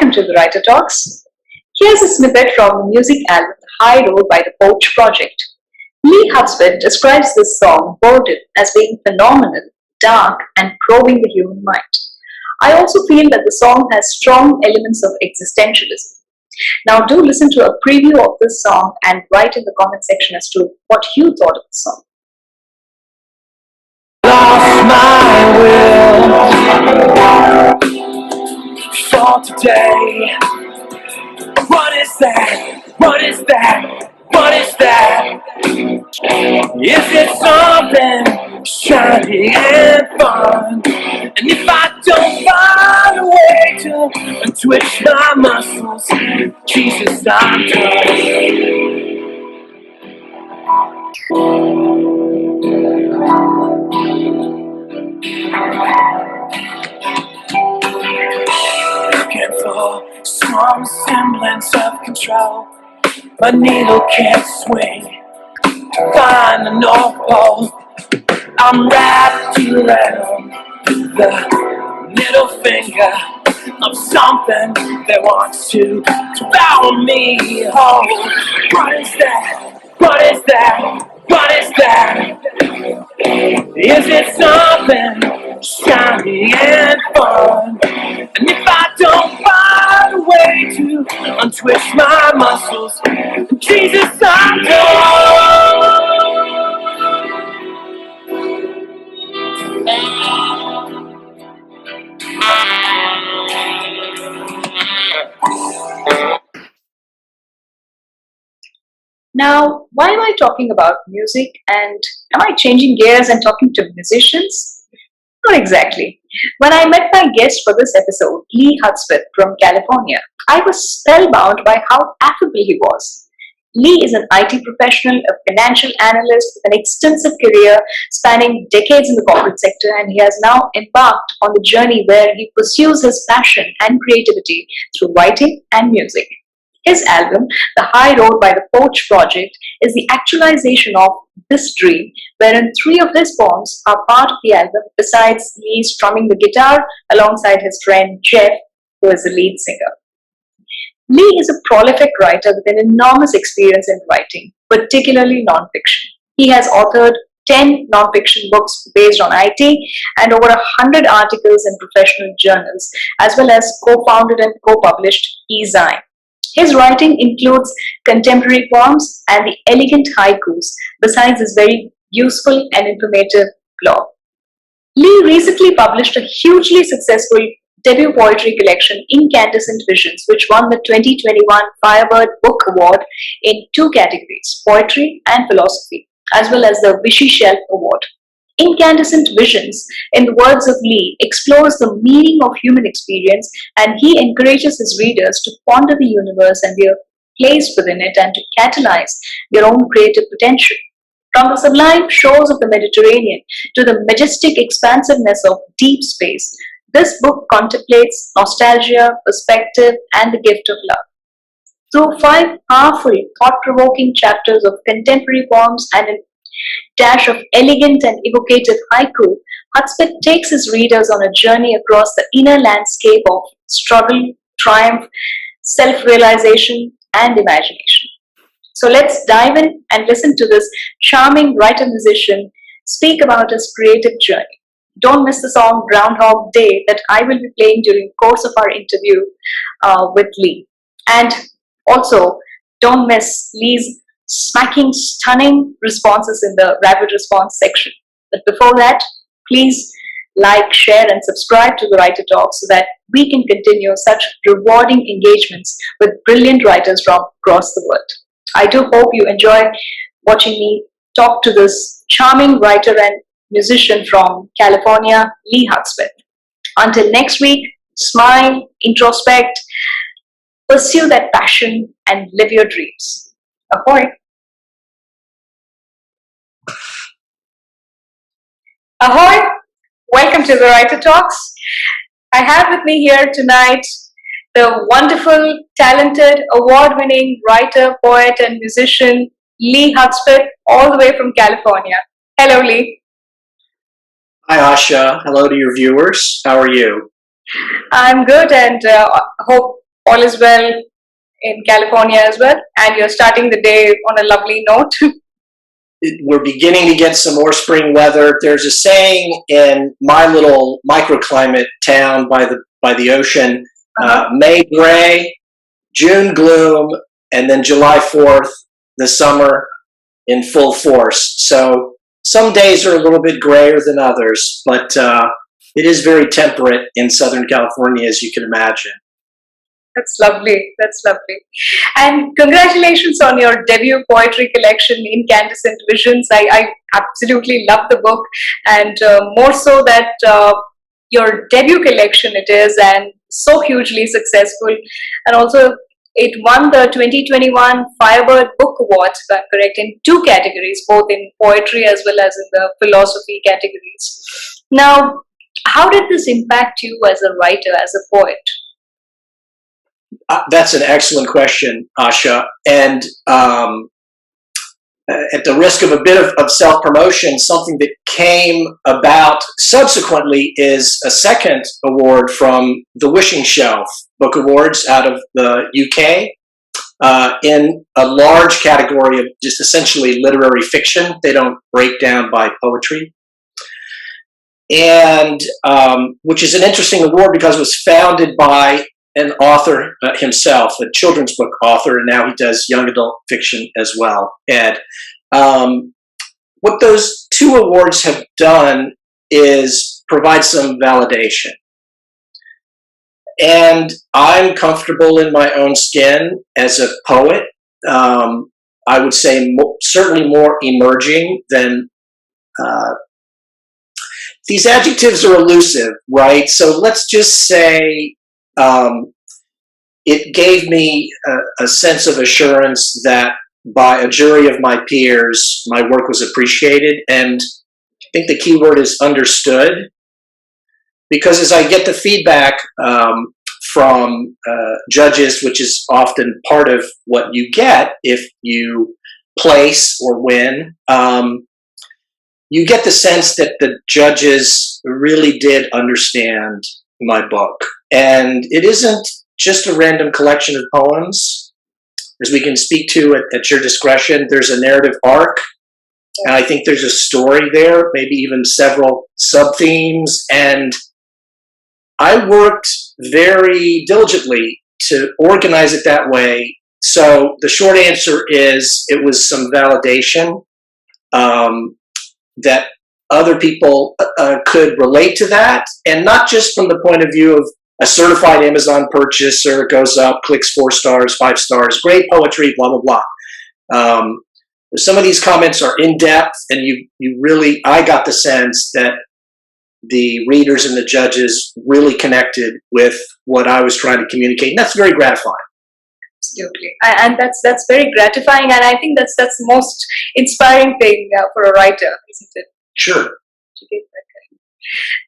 Welcome to the Writer Talks. Here's a snippet from the music album High Road by the Porch Project. Lee Hudspeth describes this song, Boredom, as being phenomenal, dark, and probing the human mind. I also feel that the song has strong elements of existentialism. Now do listen to a preview of this song and write in the comment section as to what you thought of the song. Lost my will for today. What is that? What is that? What is that? Is it something shiny and fun? And if I don't find a way to twitch my muscles, Jesus, I'm done. Looking for some semblance of control. My needle can't swing. Find the North Pole. I'm wrapped around the middle finger of something that wants to devour me whole. What is that? What is that? What is that? Is it something shiny and fun? And if I don't find a way to untwist my muscles, Jesus, I'm done. Now, why am I talking about music and am I changing gears and talking to musicians? Not exactly. When I met my guest for this episode, Lee Hudspeth from California, I was spellbound by how affable he was. Lee is an IT professional, a financial analyst with an extensive career spanning decades in the corporate sector, and he has now embarked on the journey where he pursues his passion and creativity through writing and music. His album, The High Road by the Porch Project, is the actualization of this dream, wherein 3 of his poems are part of the album, besides Lee strumming the guitar alongside his friend Jeff, who is the lead singer. Lee is a prolific writer with an enormous experience in writing, particularly nonfiction. He has authored 10 nonfiction books based on IT and over 100 articles in professional journals, as well as co-founded and co-published eZine. His writing includes contemporary poems and the elegant haikus, besides his very useful and informative blog. Lee recently published a hugely successful debut poetry collection, Incandescent Visions, which won the 2021 Firebird Book Award in 2 categories, poetry and philosophy, as well as the Wishy Shelf Award. Incandescent Visions, in the words of Lee, explores the meaning of human experience, and he encourages his readers to ponder the universe and their place within it and to catalyze their own creative potential. From the sublime shores of the Mediterranean to the majestic expansiveness of deep space, this book contemplates nostalgia, perspective, and the gift of love. Through 5 powerful, thought-provoking chapters of contemporary poems and a dash of elegant and evocative haiku, Hudspeth takes his readers on a journey across the inner landscape of struggle, triumph, self-realization, and imagination. So let's dive in and listen to this charming writer-musician speak about his creative journey. Don't miss the song Groundhog Day that I will be playing during the course of our interview with Lee. And also, don't miss Lee's smacking, stunning responses in the rapid response section. But before that, please like, share, and subscribe to the Writer Talk so that we can continue such rewarding engagements with brilliant writers from across the world. I do hope you enjoy watching me talk to this charming writer and musician from California, Lee Hudspeth. Until next week, smile, introspect, pursue that passion, and live your dreams. Ahoy! Ahoy! Welcome to the Writer Talks. I have with me here tonight the wonderful, talented, award-winning writer, poet, and musician Lee Hudspeth, all the way from California. Hello, Lee. Hi, Asha. Hello to your viewers. How are you? I'm good, and hope All is well in California as well, and you're starting the day on a lovely note. We're beginning to get some more spring weather. There's a saying in my little microclimate town by the ocean: May gray, June gloom, and then July 4th, the summer in full force. So some days are a little bit grayer than others, but it is very temperate in Southern California, as you can imagine. That's lovely. That's lovely. And congratulations on your debut poetry collection, Incandescent Visions. I absolutely love the book, and more so that your debut collection it is, and so hugely successful. And also, it won the 2021 Firebird Book Awards, if I'm correct, in two categories, both in poetry as well as in the philosophy categories. Now, how did this impact you as a writer, as a poet? That's an excellent question, Asha. And at the risk of a bit of self-promotion, something that came about subsequently is a second award from the Wishy Shelf Book Awards out of the UK in a large category of just essentially literary fiction. They don't break down by poetry. And which is an interesting award because it was founded by an author himself, a children's book author, and now he does young adult fiction as well, Ed. What those two awards have done is provide some validation. And I'm comfortable in my own skin as a poet. I would say certainly more emerging than these adjectives are elusive, right? So let's just say it gave me a sense of assurance that by a jury of my peers, my work was appreciated. And I think the key word is understood. Because as I get the feedback from judges, which is often part of what you get if you place or win, you get the sense that the judges really did understand my book. And it isn't just a random collection of poems, as we can speak to at your discretion. There's a narrative arc, and I think there's a story there, maybe even several sub-themes. And I worked very diligently to organize it that way. So the short answer is it was some validation that other people could relate to that, and not just from the point of view of a certified Amazon purchaser goes up, clicks 4 stars, 5 stars, great poetry, blah, blah, blah. Some of these comments are in depth, and you really, I got the sense that the readers and the judges really connected with what I was trying to communicate, and that's very gratifying. Absolutely, and that's very gratifying, and I think that's the most inspiring thing for a writer, isn't it? Sure. To get that kind.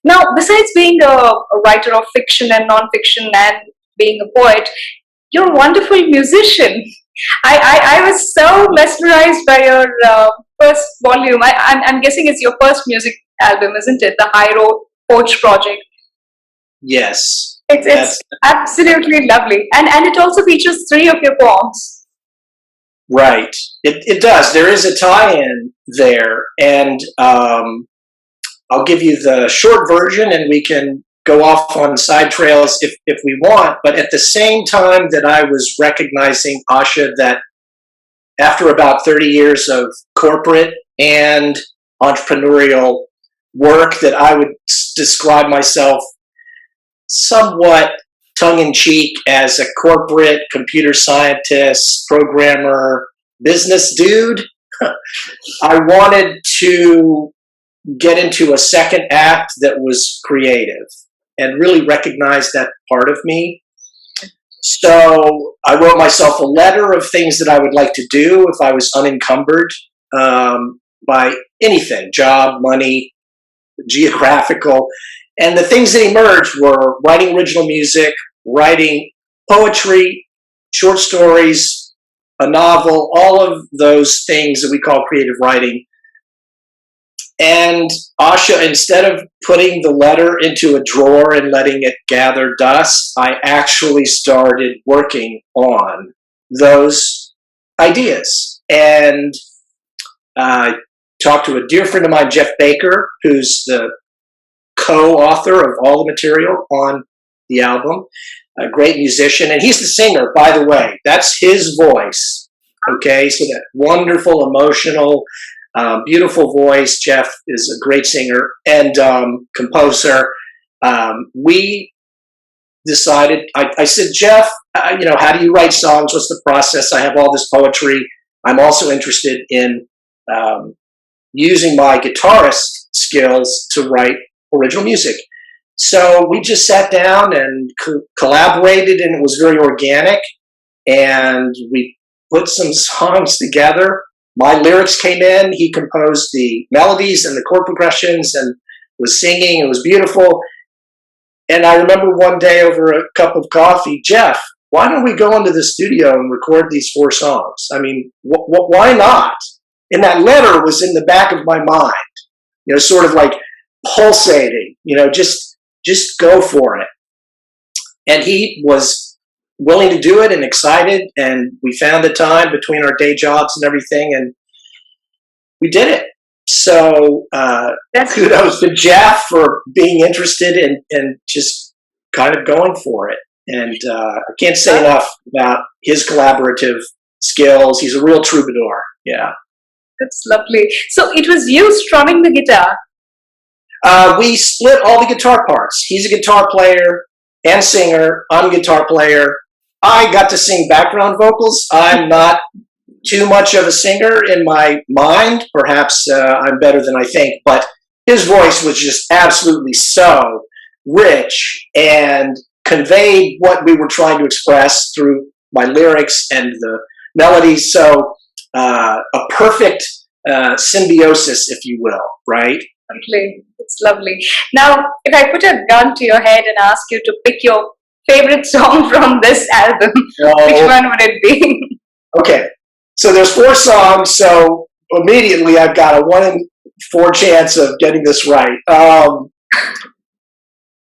Now, besides being a writer of fiction and non-fiction and being a poet, you're a wonderful musician. I was so mesmerized by your first volume. I'm guessing it's your first music album, isn't it? The High Road Porch Project. Yes. It's absolutely lovely. And it also features 3 of your poems. Right. It does. There is a tie-in there. And I'll give you the short version, and we can go off on side trails if we want. But at the same time that I was recognizing, Asha, that after about 30 years of corporate and entrepreneurial work, that I would describe myself somewhat tongue-in-cheek as a corporate computer scientist, programmer, business dude. I wanted to get into a second act that was creative and really recognize that part of me. So I wrote myself a letter of things that I would like to do if I was unencumbered by anything, job, money, geographical. And the things that emerged were writing original music, writing poetry, short stories, a novel, all of those things that we call creative writing. And Asha, instead of putting the letter into a drawer and letting it gather dust, I actually started working on those ideas. And I talked to a dear friend of mine, Jeff Baker, who's the co-author of all the material on the album, a great musician. And he's the singer, by the way. That's his voice. Okay, so that wonderful, emotional, beautiful voice. Jeff is a great singer and composer. We decided, I said, Jeff, how do you write songs? What's the process? I have all this poetry. I'm also interested in using my guitarist skills to write original music. So we just sat down and collaborated, and it was very organic. And we put some songs together. My lyrics came in. He composed the melodies and the chord progressions and was singing. It was beautiful. And I remember one day over a cup of coffee, Jeff, why don't we go into the studio and record these 4 songs? I mean, why not? And that letter was in the back of my mind, sort of like pulsating, just go for it. And he was willing to do it and excited, and we found the time between our day jobs and everything, and we did it. So kudos to Jeff for being interested and just kind of going for it. And I can't say enough about his collaborative skills. He's a real troubadour. Yeah. That's lovely. So it was you strumming the guitar? We split all the guitar parts. He's a guitar player and singer. I'm a guitar player. I got to sing background vocals. I'm not too much of a singer in my mind. Perhaps I'm better than I think, but his voice was just absolutely so rich and conveyed what we were trying to express through my lyrics and the melodies. So a perfect symbiosis, if you will, right? Lovely. It's lovely. Now, if I put a gun to your head and ask you to pick your favorite song from this album, which one would it be? Okay. So there's 4 songs, so immediately I've got a 1 in 4 chance of getting this right.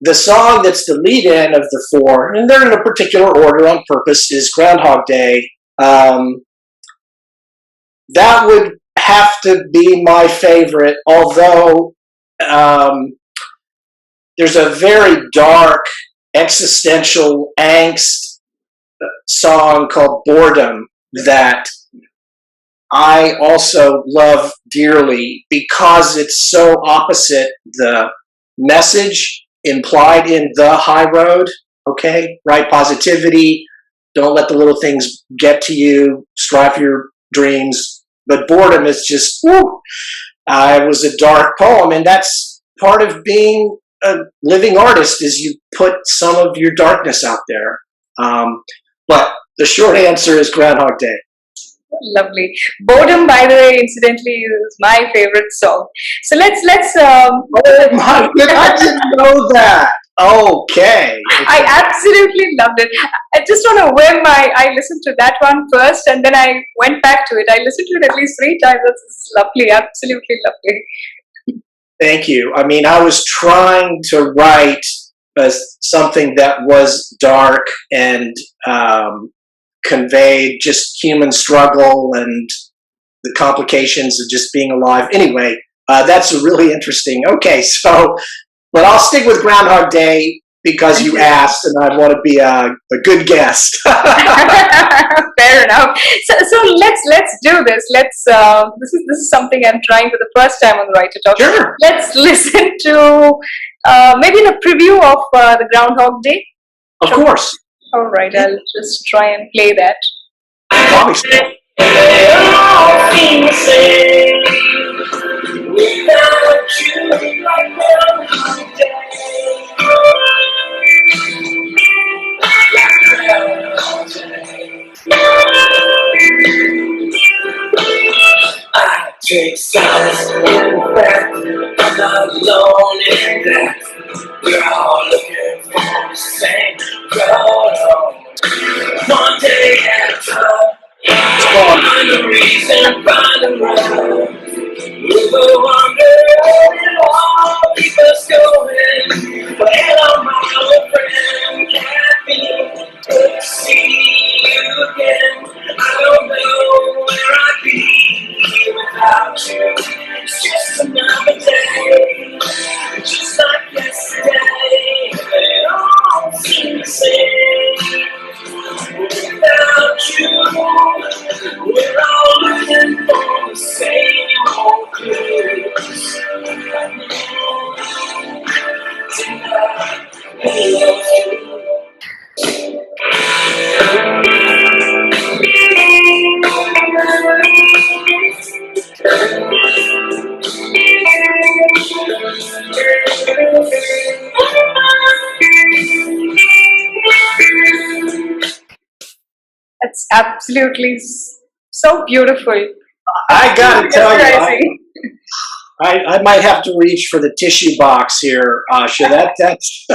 The song that's the lead-in of the 4, and they're in a particular order on purpose, is Groundhog Day. That would have to be my favorite, although there's a very dark, existential angst song called Boredom that I also love dearly because it's so opposite the message implied in The High Road, okay? Right? Positivity, don't let the little things get to you, strive for your dreams. But Boredom is just, whoo, it was a dark poem, and that's part of being a living artist is you put some of your darkness out there. But the short answer is Groundhog Day. Lovely. Boredom, by the way, incidentally, is my favorite song. So let's. Oh my! I didn't know that. Okay. I absolutely loved it. I just on a whim, I listened to that one first, and then I went back to it. I listened to it at least 3 times. That's lovely. Absolutely lovely. Thank you. I mean, I was trying to write something that was dark and conveyed just human struggle and the complications of just being alive. Anyway, that's really interesting. Okay, so, but I'll stick with Groundhog Day because you asked, and I want to be a good guest. Fair enough. So let's do this. This is something I'm trying for the first time on the Right to Talk. Sure. Let's listen to maybe the preview of the Groundhog Day. Of course. All right, I'll just try and play that. I take solace in the fact I'm not alone in that we're all looking for the same road. One day at a time, find a reason, find a road. Move a wonder Absolutely. So beautiful. I got to Absolutely tell you, mesmerizing. I might have to reach for the tissue box here, Asha. That's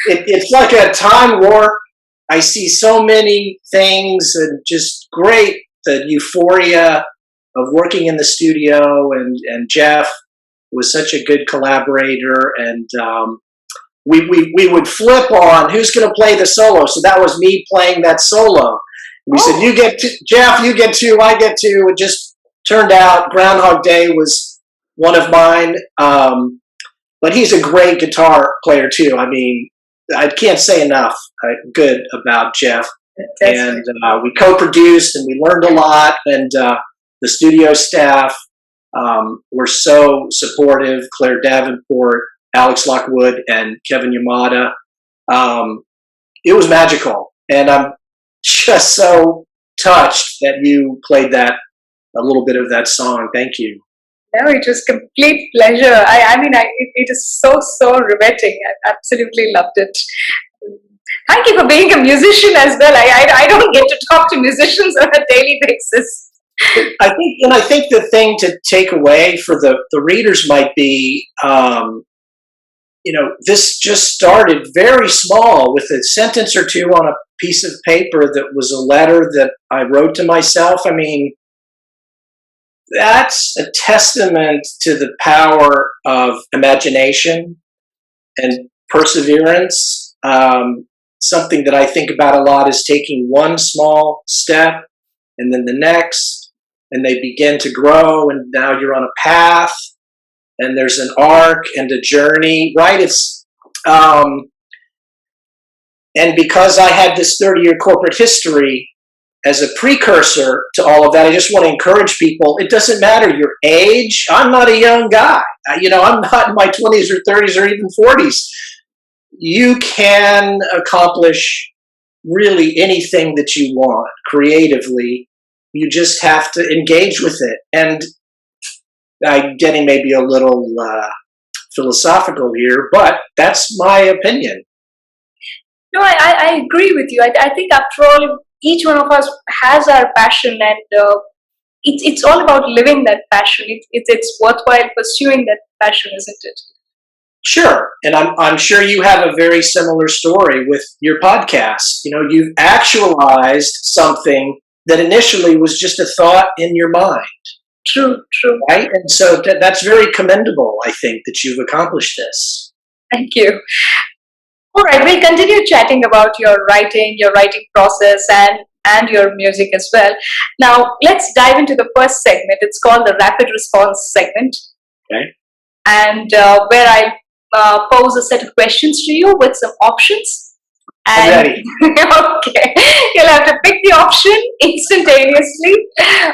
it's like a time warp. I see so many things and just great the euphoria of working in the studio, and Jeff was such a good collaborator, and we would flip on who's going to play the solo. So that was me playing that solo. We said, "You get two, Jeff, you get two, I get two." It just turned out Groundhog Day was one of mine. But he's a great guitar player too. I mean, I can't say enough good about Jeff. And we co-produced, and we learned a lot. And the studio staff were so supportive. Claire Davenport, Alex Lockwood, and Kevin Yamada. It was magical, and I'm just so touched that you played a little bit of that song. Thank you. No, it was complete pleasure. I mean, it is so riveting. I absolutely loved it. Thank you for being a musician as well. I don't get to talk to musicians on a daily basis. I think the thing to take away for the readers might be, this just started very small with a sentence or two on a piece of paper that was a letter that I wrote to myself. I mean, that's a testament to the power of imagination and perseverance. Something that I think about a lot is taking one small step and then the next, and they begin to grow, and now you're on a path, and there's an arc and a journey, right? And because I had this 30-year corporate history as a precursor to all of that, I just want to encourage people, it doesn't matter your age. I'm not a young guy. I'm not in my 20s or 30s or even 40s. You can accomplish really anything that you want creatively. You just have to engage with it. And I'm getting maybe a little philosophical here, but that's my opinion. No, I agree with you. I think after all, each one of us has our passion, and it's all about living that passion. It's worthwhile pursuing that passion, isn't it? Sure, and I'm sure you have a very similar story with your podcast. You've actualized something that initially was just a thought in your mind. True. Right, and so that's very commendable. I think that you've accomplished this. Thank you. All right, we'll continue chatting about your writing process, and your music as well. Now, let's dive into the first segment. It's called the rapid response segment. Okay. And where I pose a set of questions to you with some options. I'm ready. Okay. You'll have to pick the option instantaneously,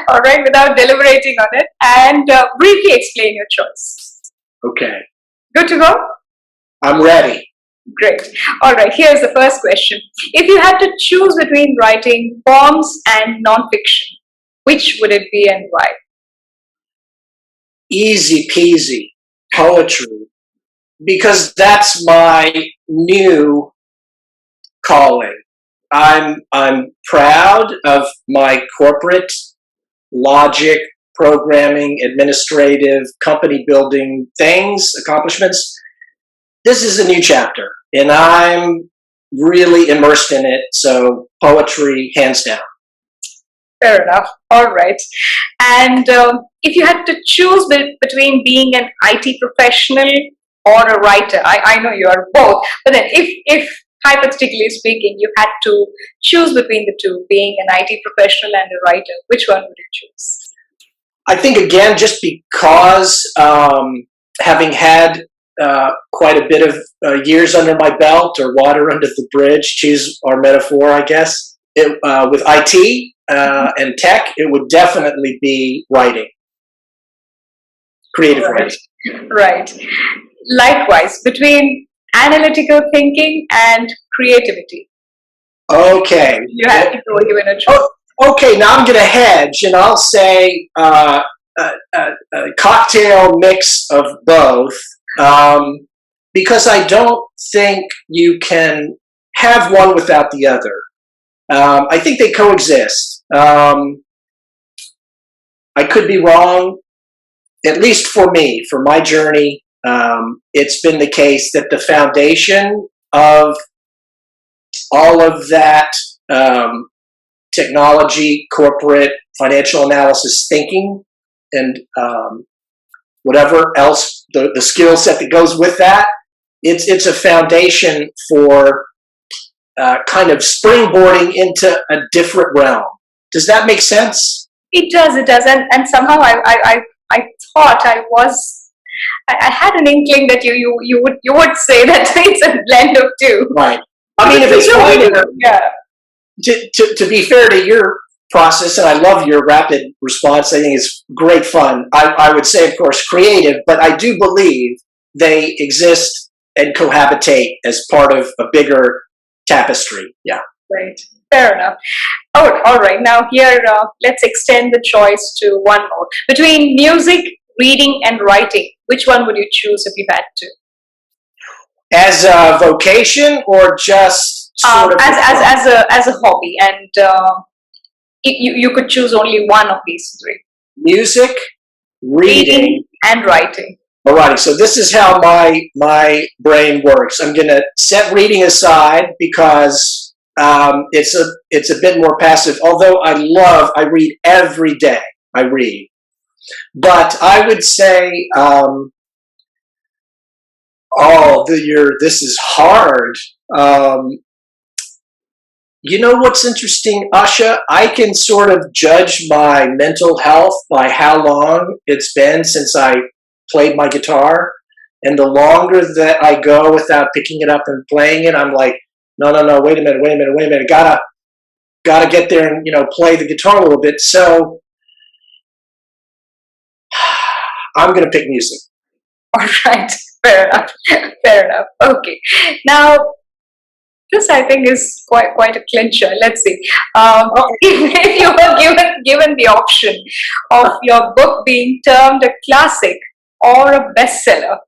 all right, without deliberating on it, and briefly explain your choice. Okay. Good to go? I'm ready. Great. All right, here's the first question. If you had to choose between writing poems and nonfiction, which would it be and why? Easy peasy. Poetry. Because that's my new calling. I'm proud of my corporate logic, programming, administrative, company building things, accomplishments. This is a new chapter, and I'm really immersed in it. So poetry, hands down. Fair enough. All right. And if you had to choose between being an IT professional or a writer, I know you are both, but then if hypothetically speaking, you had to choose between the two, being an IT professional and a writer, which one would you choose? I think, again, just because having had quite a bit of years under my belt, or water under the bridge, choose our metaphor, I guess, with IT and tech, it would definitely be writing, creative writing. Right. Likewise, between analytical thinking and creativity. Okay. You have to go given a choice. Okay, now I'm going to hedge, and I'll say a cocktail mix of both, because I don't think you can have one without the other. I think they coexist. I could be wrong. At least for me, for my journey, it's been the case that the foundation of all of that technology, corporate, financial analysis thinking, and whatever else, the skill set that goes with that, it's a foundation for kind of springboarding into a different realm. Does that make sense? It does, and somehow I thought I had an inkling that you would say that it's a blend of two. Right. I mean, if it's creative, yeah. To be fair to your process, and I love your rapid response, I think it's great fun. I would say, of course, creative, but I do believe they exist and cohabitate as part of a bigger tapestry. Yeah. Right. Fair enough. Oh, all right. Now here, let's extend the choice to one more. Between music, reading, and writing, which one would you choose if you had to? As a vocation, or just sort of as a hobby, and you could choose only one of these three: music, reading, and writing. All right. So this is how my brain works. I'm going to set reading aside because it's a bit more passive. Although I read every day. I read, but I would say, this is hard. You know what's interesting, Asha? I can sort of judge my mental health by how long it's been since I played my guitar. And the longer that I go without picking it up and playing it, I'm like, no, wait a minute. Gotta get there and, play the guitar a little bit. So I'm going to pick music. All right. Fair enough. Okay. Now, this I think is quite a clincher. Let's see. If you were given the option of your book being termed a classic or a bestseller,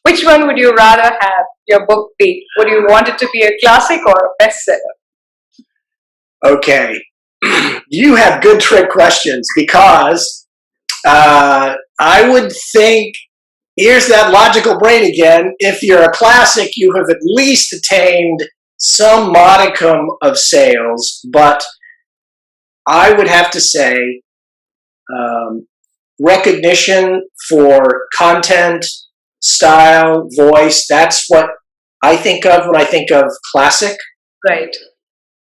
which one would you rather have your book be? Would you want it to be a classic or a bestseller? Okay. You have good trick questions because I would think, here's that logical brain again. If you're a classic, you have at least attained some modicum of sales, but I would have to say recognition for content, style, voice. That's what I think of when I think of classic. Right.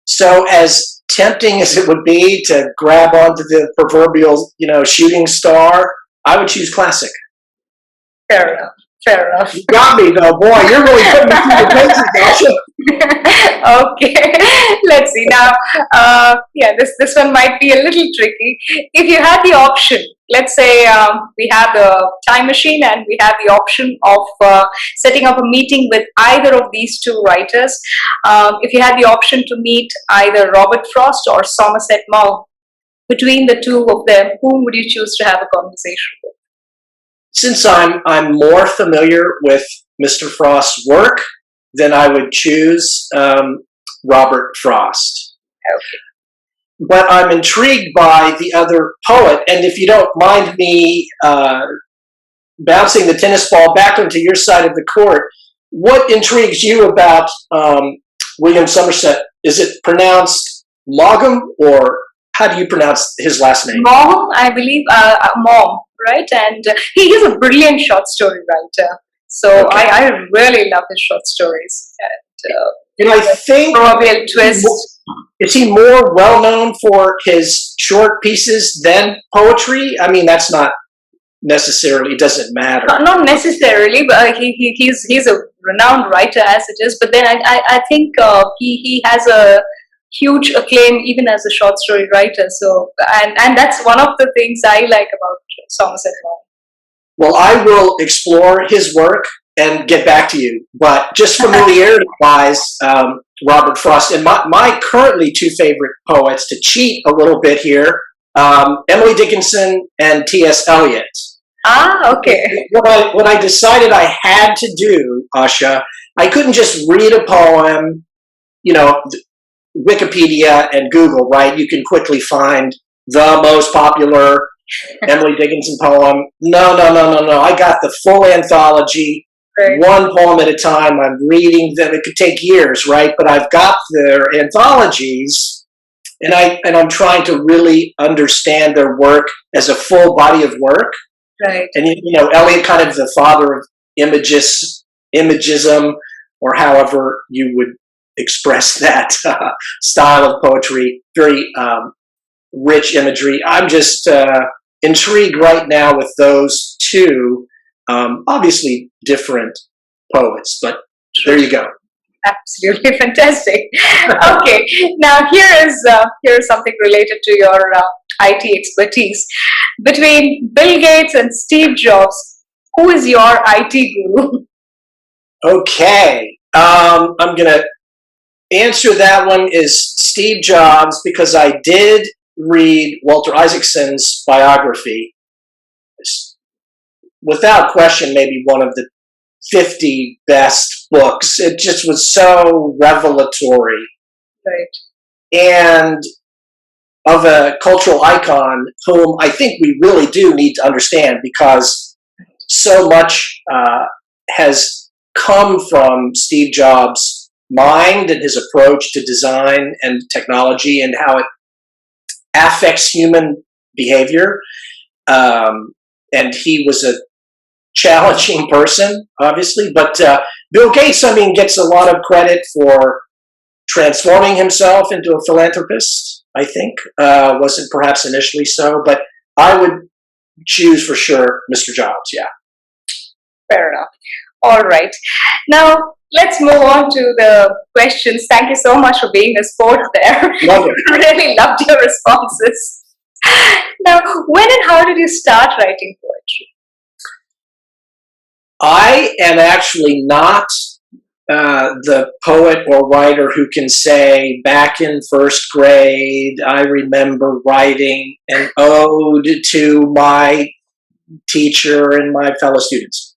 So as tempting as it would be to grab onto the proverbial, shooting star, I would choose classic. Fair enough. You got me though, boy. You're really putting me through the paces, Dasha. Okay, let's see now. This one might be a little tricky. If you had the option, let's say we have the time machine and we have the option of setting up a meeting with either of these two writers. If you had the option to meet either Robert Frost or Somerset Maugham, between the two of them, whom would you choose to have a conversation with? Since I'm more familiar with Mr. Frost's work, then I would choose Robert Frost. Okay. But I'm intrigued by the other poet, and if you don't mind me bouncing the tennis ball back onto your side of the court, what intrigues you about William Somerset? Is it pronounced Maugham, or how do you pronounce his last name? Maugham, I believe, Maugham, right? And he is a brilliant short story writer. So okay. I really love his short stories. And I think proverbial twist. Is he more well known for his short pieces than poetry? I mean, that's not necessarily, it doesn't matter. Not necessarily, but he's a renowned writer as it is. But then I think he has a huge acclaim even as a short story writer. So and that's one of the things I like about Somerset Maugham. Well, I will explore his work and get back to you. But just familiarity-wise, Robert Frost, and my currently two favorite poets, to cheat a little bit here, Emily Dickinson and T.S. Eliot. Ah, okay. What I decided I had to do, Asha, I couldn't just read a poem, Wikipedia and Google, right? You can quickly find the most popular Emily Dickinson poem. No. I got the full anthology, Right. one poem at a time. I'm reading them. It could take years, right? But I've got their anthologies, and I'm trying to really understand their work as a full body of work. Right. And Eliot, kind of the father of imagism, or however you would express that style of poetry, very rich imagery. I'm just intrigued right now with those two, obviously different poets, but there you go. Absolutely fantastic. Okay, now here is something related to your IT expertise. Between Bill Gates and Steve Jobs, who is your IT guru? Okay, I'm gonna answer that one is Steve Jobs, because I did read Walter Isaacson's biography. It's, without question, maybe one of the 50 best books. It just was so revelatory. Right. And of a cultural icon whom I think we really do need to understand, because so much has come from Steve Jobs' mind and his approach to design and technology and how it affects human behavior. And he was a challenging person, obviously, but Bill Gates, gets a lot of credit for transforming himself into a philanthropist, I think. Wasn't perhaps initially so, but I would choose for sure Mr. Jobs, yeah. Fair enough. All right. Now, let's move on to the questions. Thank you so much for being a sport there. Love it. Really loved your responses. Now, when and how did you start writing poetry? I am actually not the poet or writer who can say, back in first grade, I remember writing an ode to my teacher and my fellow students.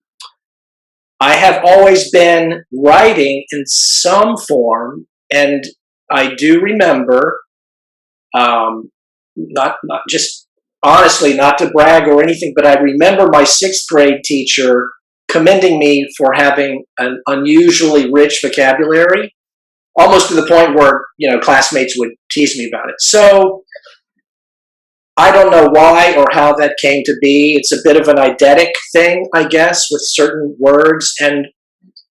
I have always been writing in some form, and I do remember, not just honestly, not to brag or anything, but I remember my sixth grade teacher commending me for having an unusually rich vocabulary, almost to the point where, classmates would tease me about it. So I don't know why or how that came to be. It's a bit of an eidetic thing, I guess, with certain words. And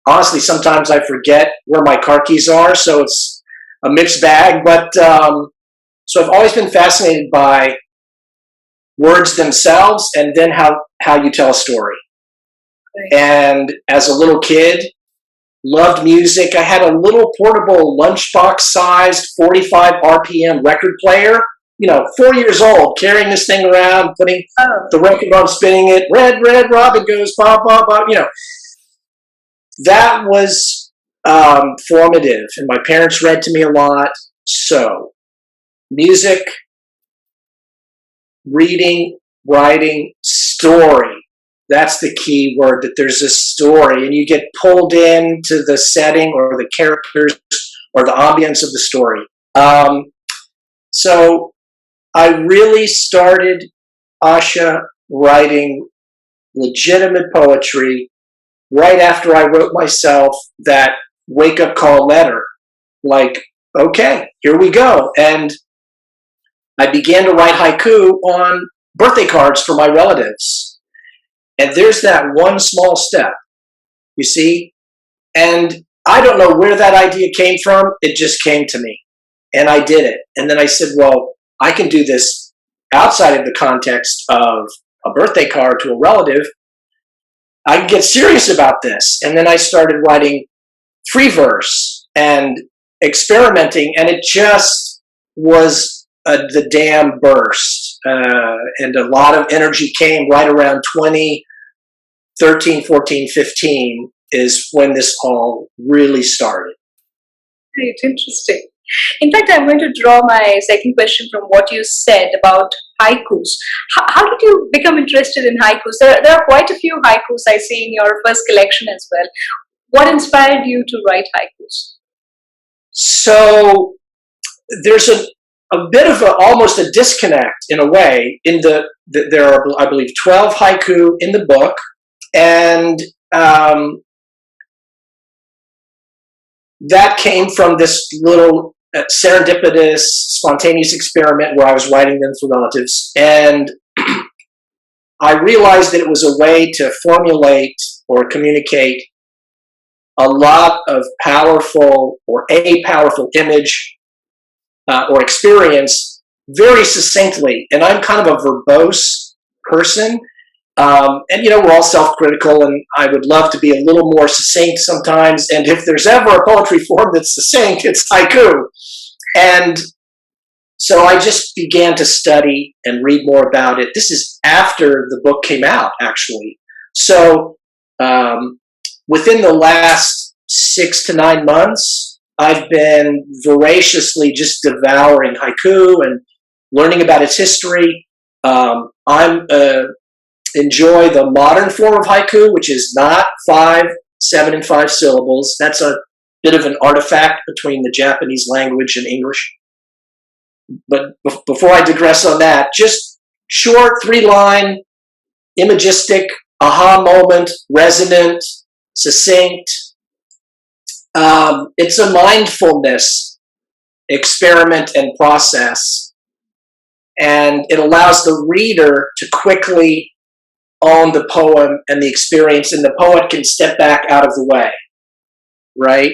honestly, sometimes I forget where my car keys are, so it's a mixed bag. But so I've always been fascinated by words themselves and then how you tell a story. Right. And as a little kid, loved music. I had a little portable lunchbox-sized 45 RPM record player. 4 years old, carrying this thing around, putting the record on, spinning it. Red, red robin goes, bob, bob, bob. That was formative, and my parents read to me a lot. So, music, reading, writing, story. That's the key word, that there's a story, and you get pulled into the setting or the characters or the ambience of the story. So I really started, Asha, writing legitimate poetry right after I wrote myself that wake-up call letter. Like, okay, here we go. And I began to write haiku on birthday cards for my relatives. And there's that one small step, you see? And I don't know where that idea came from. It just came to me. And I did it. And then I said, well, I can do this outside of the context of a birthday card to a relative. I can get serious about this. And then I started writing free verse and experimenting, and it just was the dam burst. And a lot of energy came right around 2013, 14, 15 is when this all really started. Great, interesting. In fact, I'm going to draw my second question from what you said about haikus. How did you become interested in haikus? There are quite a few haikus I see in your first collection as well. What inspired you to write haikus? So there's a bit of almost a disconnect in a way. There are, I believe, 12 haiku in the book, and that came from this little serendipitous, spontaneous experiment where I was writing them for relatives, and I realized that it was a way to formulate or communicate a lot of powerful or a powerful image or experience very succinctly. And I'm kind of a verbose person. And, we're all self-critical, and I would love to be a little more succinct sometimes. And if there's ever a poetry form that's succinct, it's haiku. And so I just began to study and read more about it. This is after the book came out, actually. So within the last 6 to 9 months, I've been voraciously just devouring haiku and learning about its history. I'm enjoy the modern form of haiku, which is not 5, 7, and 5 syllables. That's a bit of an artifact between the Japanese language and English. But before I digress on that, just short 3-line, imagistic, aha moment, resonant, succinct. It's a mindfulness experiment and process, and it allows the reader to quickly own the poem and the experience, and the poet can step back out of the way, right?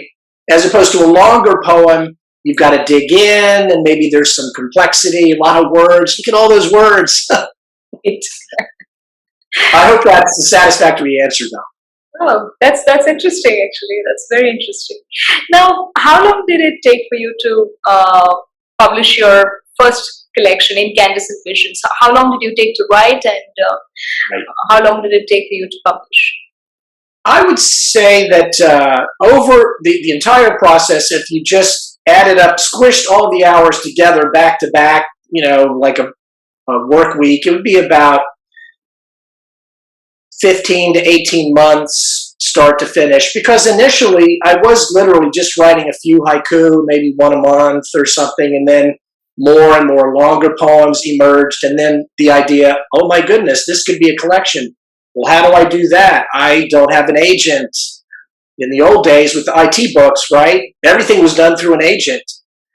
As opposed to a longer poem, you've got to dig in, and maybe there's some complexity, a lot of words. Look at all those words. I hope that's a satisfactory answer, though. Oh, that's interesting, actually. That's very interesting. Now, how long did it take for you to publish your first collection, Incandescent Visions? How long did you take to write, and Right. how long did it take for you to publish? I would say that over the entire process, if you just added up, squished all the hours together back to back, like a work week, it would be about 15 to 18 months start to finish, because initially I was literally just writing a few haiku, maybe one a month or something, and then more and more longer poems emerged, and then the idea, oh my goodness, this could be a collection. Well, how do I do that? I don't have an agent. In the old days with the IT books, right? Everything was done through an agent.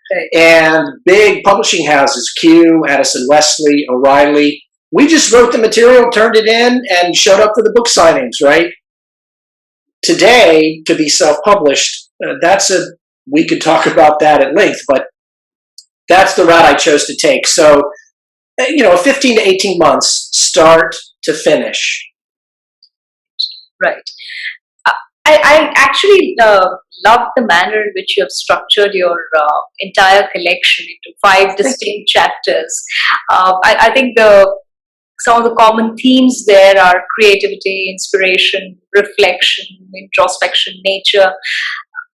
Right. And big publishing houses, Q, Addison Wesley, O'Reilly, we just wrote the material, turned it in, and showed up for the book signings, right? Today, to be self-published, we could talk about that at length, but that's the route I chose to take. So, 15 to 18 months, start to finish. Right. I actually love the manner in which you have structured your entire collection into 5 distinct chapters. I think some of the common themes there are creativity, inspiration, reflection, introspection, nature,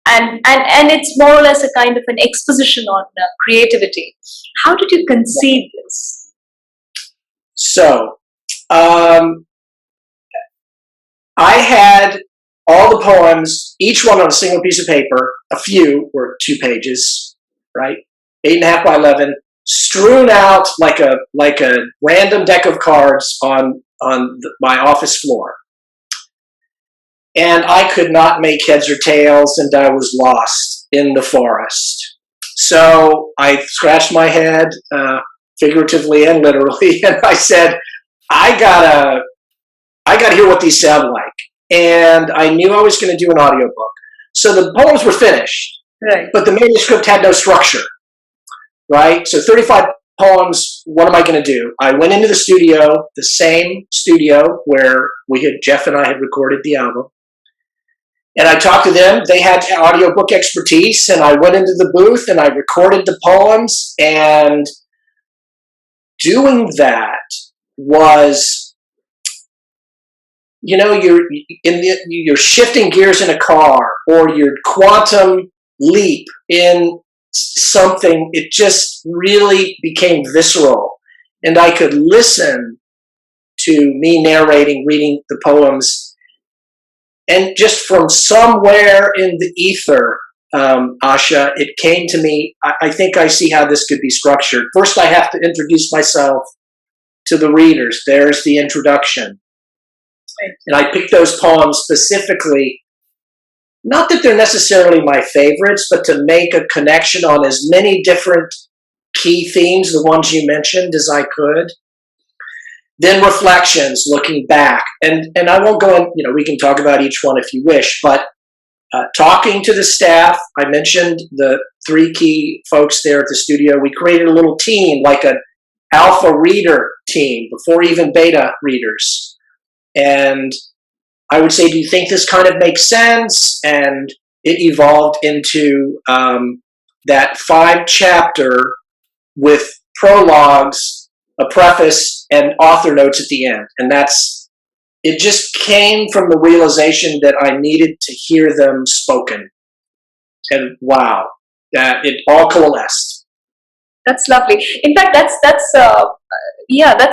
and it's more or less a kind of an exposition on creativity. How did you conceive this? So, I had all the poems, each one on a single piece of paper. A few were 2 pages, right? 8.5 by 11, strewn out like a random deck of cards on my office floor. And I could not make heads or tails, and I was lost in the forest. So I scratched my head, figuratively and literally, and I said, I gotta hear what these sound like. And I knew I was going to do an audiobook. So the poems were finished, right, but the manuscript had no structure, right? So 35 poems, what am I going to do? I went into the studio, the same studio where Jeff and I had recorded the album. And I talked to them. They had audiobook expertise, and I went into the booth and I recorded the poems. And doing that was, you're shifting gears in a car, or your quantum leap in something. It just really became visceral, and I could listen to me narrating, reading the poems, and just from somewhere in the ether, Asha, it came to me. I think I see how this could be structured. First, I have to introduce myself to the readers. There's the introduction. And I picked those poems specifically, not that they're necessarily my favorites, but to make a connection on as many different key themes, the ones you mentioned, as I could. Then reflections, looking back. And I won't go in, we can talk about each one if you wish, but talking to the staff, I mentioned the 3 key folks there at the studio. We created a little team, like an alpha reader team, before even beta readers. And I would say, do you think this kind of makes sense? And it evolved into that 5-chapter with prologues, a preface, and author notes at the end. And it just came from the realization that I needed to hear them spoken. And wow, that it all coalesced. That's lovely. In fact, that's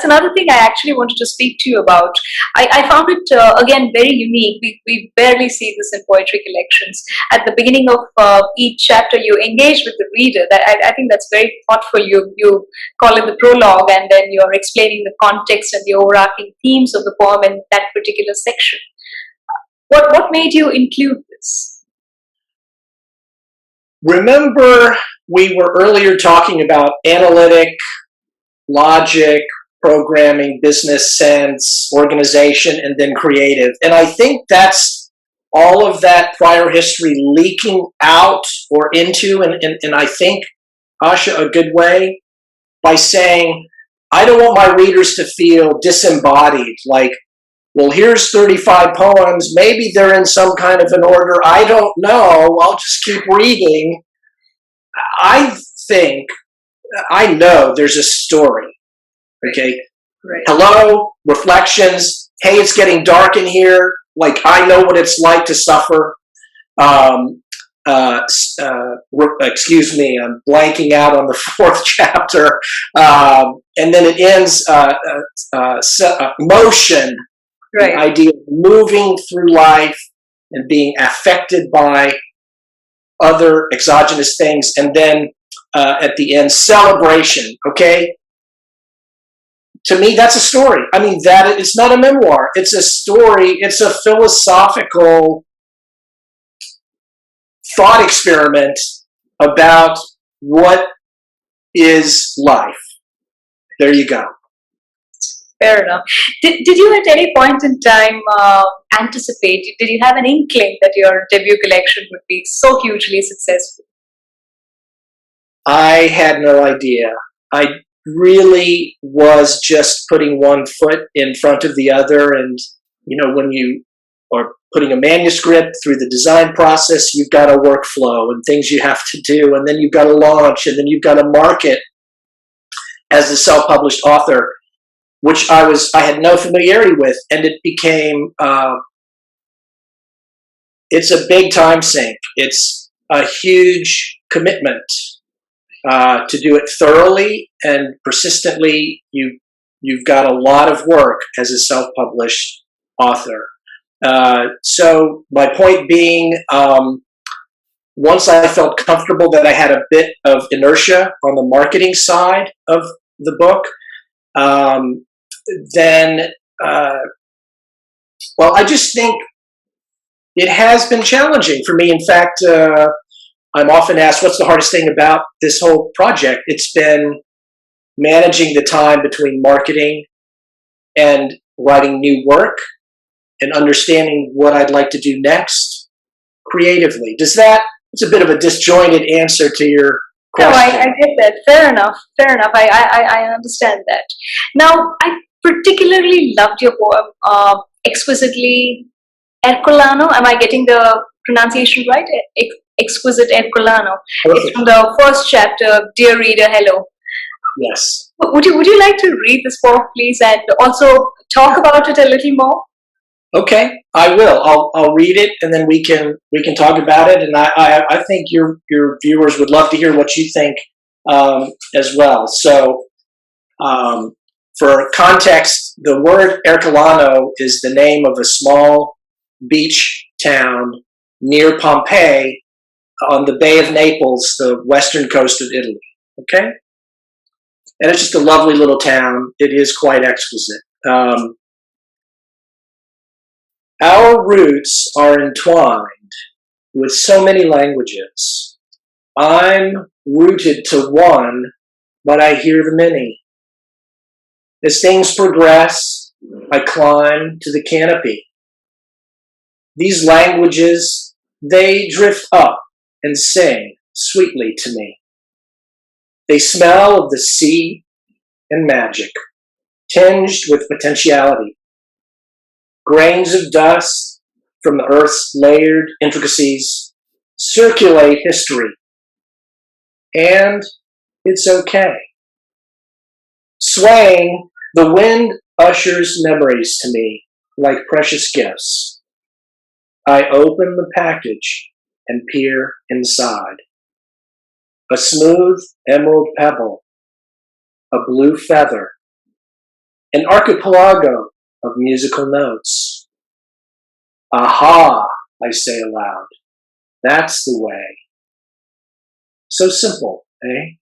another thing I actually wanted to speak to you about. I found it again very unique. We barely see this in poetry collections. At the beginning of each chapter, you engage with the reader. I think that's very thoughtful. You call it the prologue, and then you're explaining the context and the overarching themes of the poem in that particular section. What made you include this? Remember, we were earlier talking about analytic, logic, programming, business sense, organization, and then creative. And I think that's all of that prior history leaking out or into, and I think, Asha, a good way, by saying, I don't want my readers to feel disembodied, like, well, here's 35 poems, maybe they're in some kind of an order, I don't know, I'll just keep reading. I know there's a story, okay? Right. Hello, reflections, hey, it's getting dark in here, like, I know what it's like to suffer. Excuse me, I'm blanking out on the 4th chapter. And then it ends, motion. Right. The idea of moving through life and being affected by other exogenous things, and then at the end, celebration. Okay, to me, that's a story. I mean, it's not a memoir; it's a story. It's a philosophical thought experiment about what is life. There you go. Fair enough. Did you at any point in time anticipate, did you have an inkling that your debut collection would be so hugely successful? I had no idea. I really was just putting one foot in front of the other. And, when you are putting a manuscript through the design process, you've got a workflow and things you have to do. And then you've got to launch, and then you've got to market as a self-published author, which I had no familiarity with, and it became, it's a big time sink. It's a huge commitment to do it thoroughly and persistently. You've got a lot of work as a self-published author. So my point being, once I felt comfortable that I had a bit of inertia on the marketing side of the book, then, I just think it has been challenging for me. In fact, I'm often asked, what's the hardest thing about this whole project? It's been managing the time between marketing and writing new work and understanding what I'd like to do next creatively. It's a bit of a disjointed answer to your question. No, I get that. Fair enough. I understand that. Now, I particularly loved your poem, Exquisitely Ercolano. Am I getting the pronunciation right? Exquisite Ercolano. It's from the 1st chapter, Dear Reader, Hello. Yes. Would you like to read this poem, please, and also talk about it a little more? Okay, I will. I'll read it, and then we can talk about it. And I think your viewers would love to hear what you think as well. So, for context, the word Ercolano is the name of a small beach town near Pompeii on the Bay of Naples, the western coast of Italy. Okay? And it's just a lovely little town. It is quite exquisite. Our roots are entwined with so many languages. I'm rooted to one, but I hear the many. As things progress, I climb to the canopy. These languages, they drift up and sing sweetly to me. They smell of the sea and magic, tinged with potentiality. Grains of dust from the earth's layered intricacies circulate history. And it's okay. Swaying, the wind ushers memories to me like precious gifts. I open the package and peer inside. A smooth emerald pebble, a blue feather, an archipelago of musical notes. Aha, I say aloud. That's the way. So simple, eh?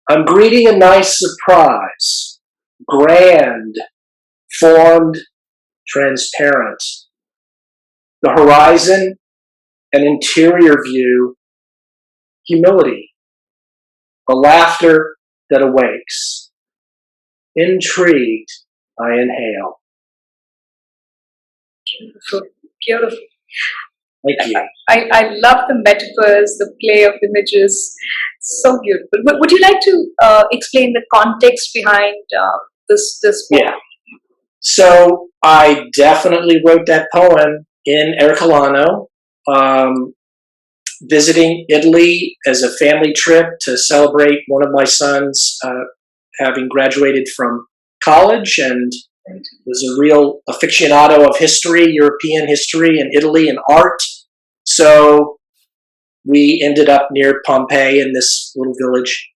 I'm greeting a nice surprise. Grand, formed, transparent. The horizon, an interior view, humility, a laughter that awakes. Intrigued, I inhale. Beautiful, beautiful. Thank you. I love the metaphors, the play of images. So beautiful. Would you like to explain the context behind this poem? Yeah. So I definitely wrote that poem in Ercolano, visiting Italy as a family trip to celebrate one of my sons having graduated from college, and was a real aficionado of history, European history and Italy and art. So we ended up near Pompeii in this little village.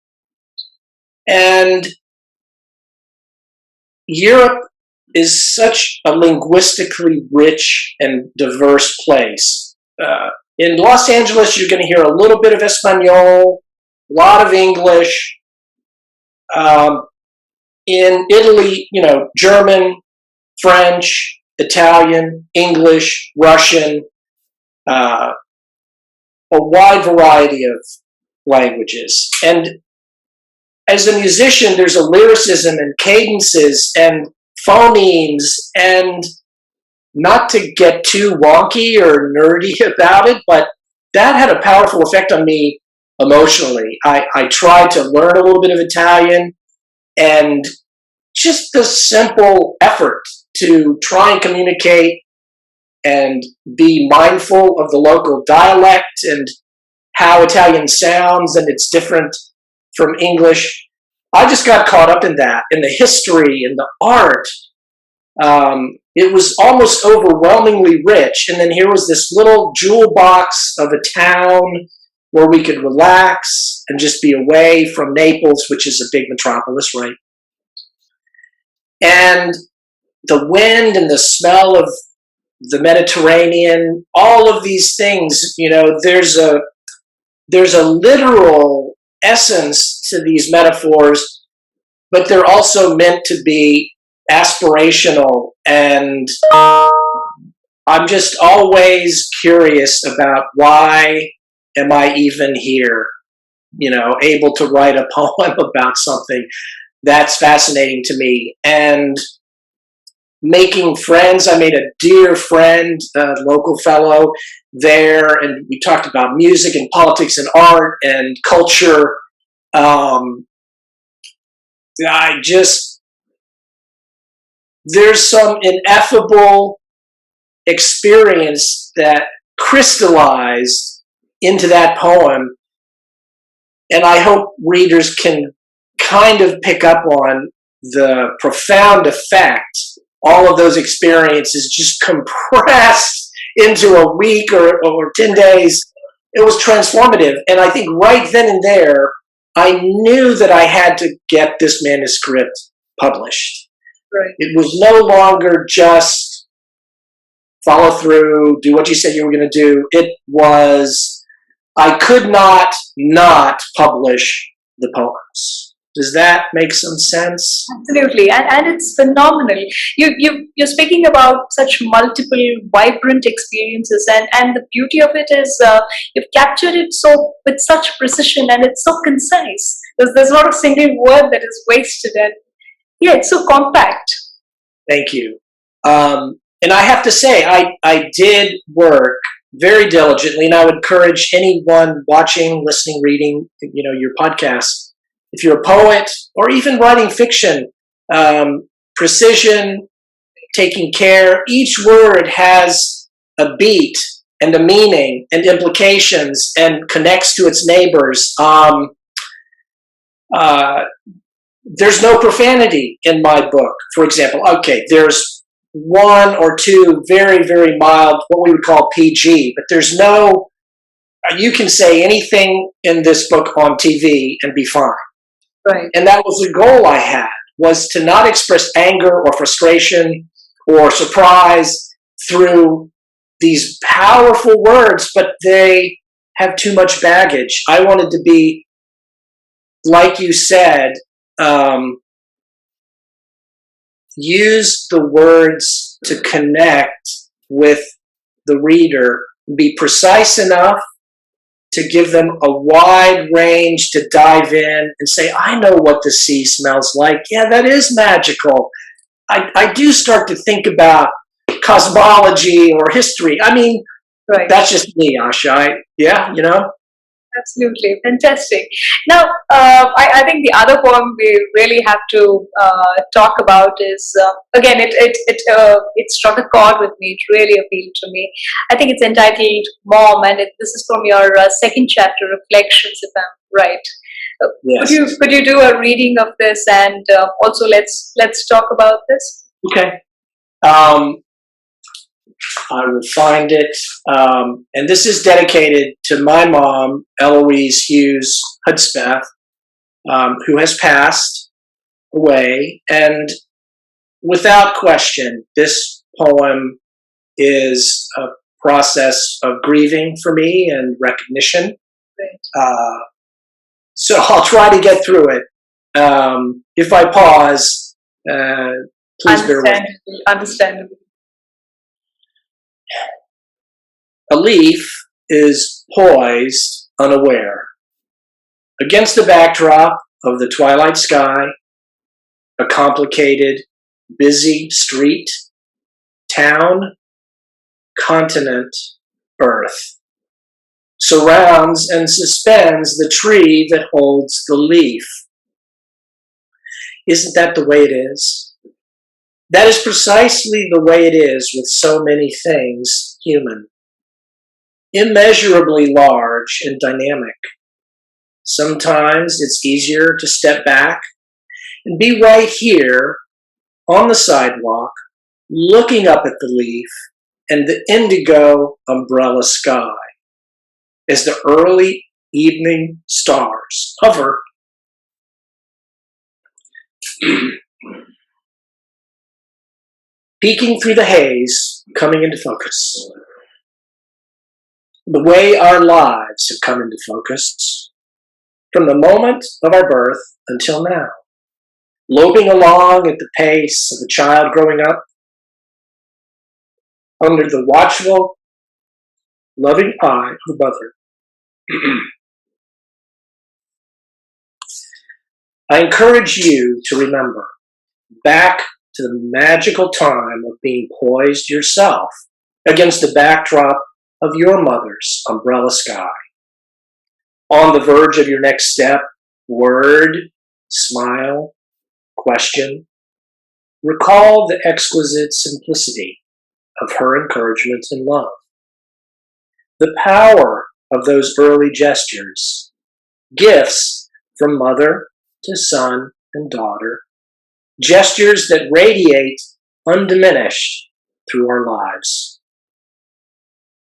And Europe is such a linguistically rich and diverse place. In Los Angeles, you're going to hear a little bit of Espanol, a lot of English. In Italy, German, French, Italian, English, Russian, a wide variety of languages. And as a musician, there's a lyricism and cadences and phonemes, and not to get too wonky or nerdy about it, but that had a powerful effect on me emotionally. I tried to learn a little bit of Italian, and just the simple effort to try and communicate and be mindful of the local dialect and how Italian sounds, and it's different from English. I just got caught up in that, in the history and the art. It was almost overwhelmingly rich. And then here was this little jewel box of a town where we could relax and just be away from Naples, which is a big metropolis, right? And the wind and the smell of the Mediterranean, all of these things, there's a literal essence to these metaphors, but they're also meant to be aspirational. And I'm just always curious about why am I even here, able to write a poem about something that's fascinating to me. And making friends, I made a dear friend, a local fellow there, and we talked about music and politics and art and culture. There's some ineffable experience that crystallized into that poem, and I hope readers can kind of pick up on the profound effect all of those experiences just compressed into a week or 10 days. It was transformative. And I think right then and there, I knew that I had to get this manuscript published. Right. It was no longer just follow through, do what you said you were going to do. I could not publish the poems. Does that make some sense? Absolutely, and it's phenomenal. You're speaking about such multiple vibrant experiences, and the beauty of it is you've captured it so with such precision, and it's so concise. There's not a single word that is wasted, and yeah, it's so compact. Thank you. And I have to say, I did work very diligently, and I would encourage anyone watching, listening, reading, your podcast. If you're a poet or even writing fiction, precision, taking care. Each word has a beat and a meaning and implications and connects to its neighbors. There's no profanity in my book, for example. Okay, there's one or two very, very mild, what we would call PG, but there's no, you can say anything in this book on TV and be fine. Right. And that was the goal I had, was to not express anger or frustration or surprise through these powerful words, but they have too much baggage. I wanted to be, like you said, use the words to connect with the reader, be precise enough to give them a wide range to dive in and say, I know what the sea smells like. Yeah, that is magical. I do start to think about cosmology or history. I mean, Right. That's just me, Asha. Absolutely, fantastic. Now, I think the other poem we really have to talk about is again, it struck a chord with me. It really appealed to me. I think it's entitled "Mom," and this is from your second chapter, Reflections, if I'm right. Yes. Could you do a reading of this, and also let's talk about this? Okay. I will find it. And this is dedicated to my mom, Eloise Hughes Hudspeth, who has passed away. And without question, this poem is a process of grieving for me and recognition. Right. So I'll try to get through it. If I pause, please bear with me. Understandable. A leaf is poised, unaware, against the backdrop of the twilight sky, a complicated, busy street, town, continent, earth, surrounds and suspends the tree that holds the leaf. Isn't that the way it is? That is precisely the way it is with so many things human. Immeasurably large and dynamic. Sometimes it's easier to step back and be right here on the sidewalk, looking up at the leaf and the indigo umbrella sky as the early evening stars hover. Peeking through the haze, coming into focus. The way our lives have come into focus, from the moment of our birth until now, loping along at the pace of a child growing up, under the watchful, loving eye of a mother. I encourage you to remember, back to the magical time of being poised yourself against the backdrop of your mother's umbrella sky. On the verge of your next step, word, smile, question, recall the exquisite simplicity of her encouragement and love. The power of those early gestures, gifts from mother to son and daughter, gestures that radiate undiminished through our lives.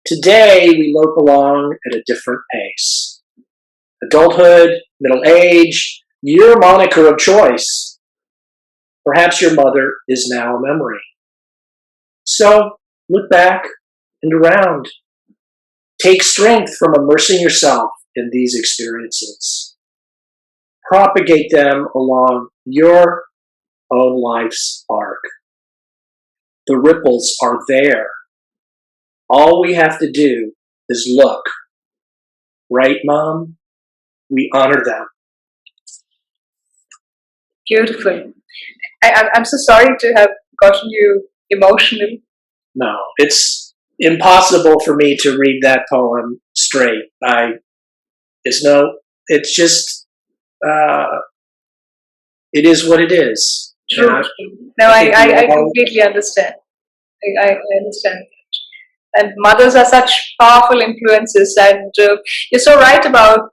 Today, we lope along at a different pace. Adulthood, middle age, your moniker of choice. Perhaps your mother is now a memory. So look back and around. Take strength from immersing yourself in these experiences. Propagate them along your own life's arc. The ripples are there. All we have to do is look. Right, Mom? We honor them. Beautiful. I'm so sorry to have gotten you emotional. No, it's impossible for me to read that poem straight. It's just, it is what it is. True. No, I completely understand. I understand. And mothers are such powerful influences, and you're so right about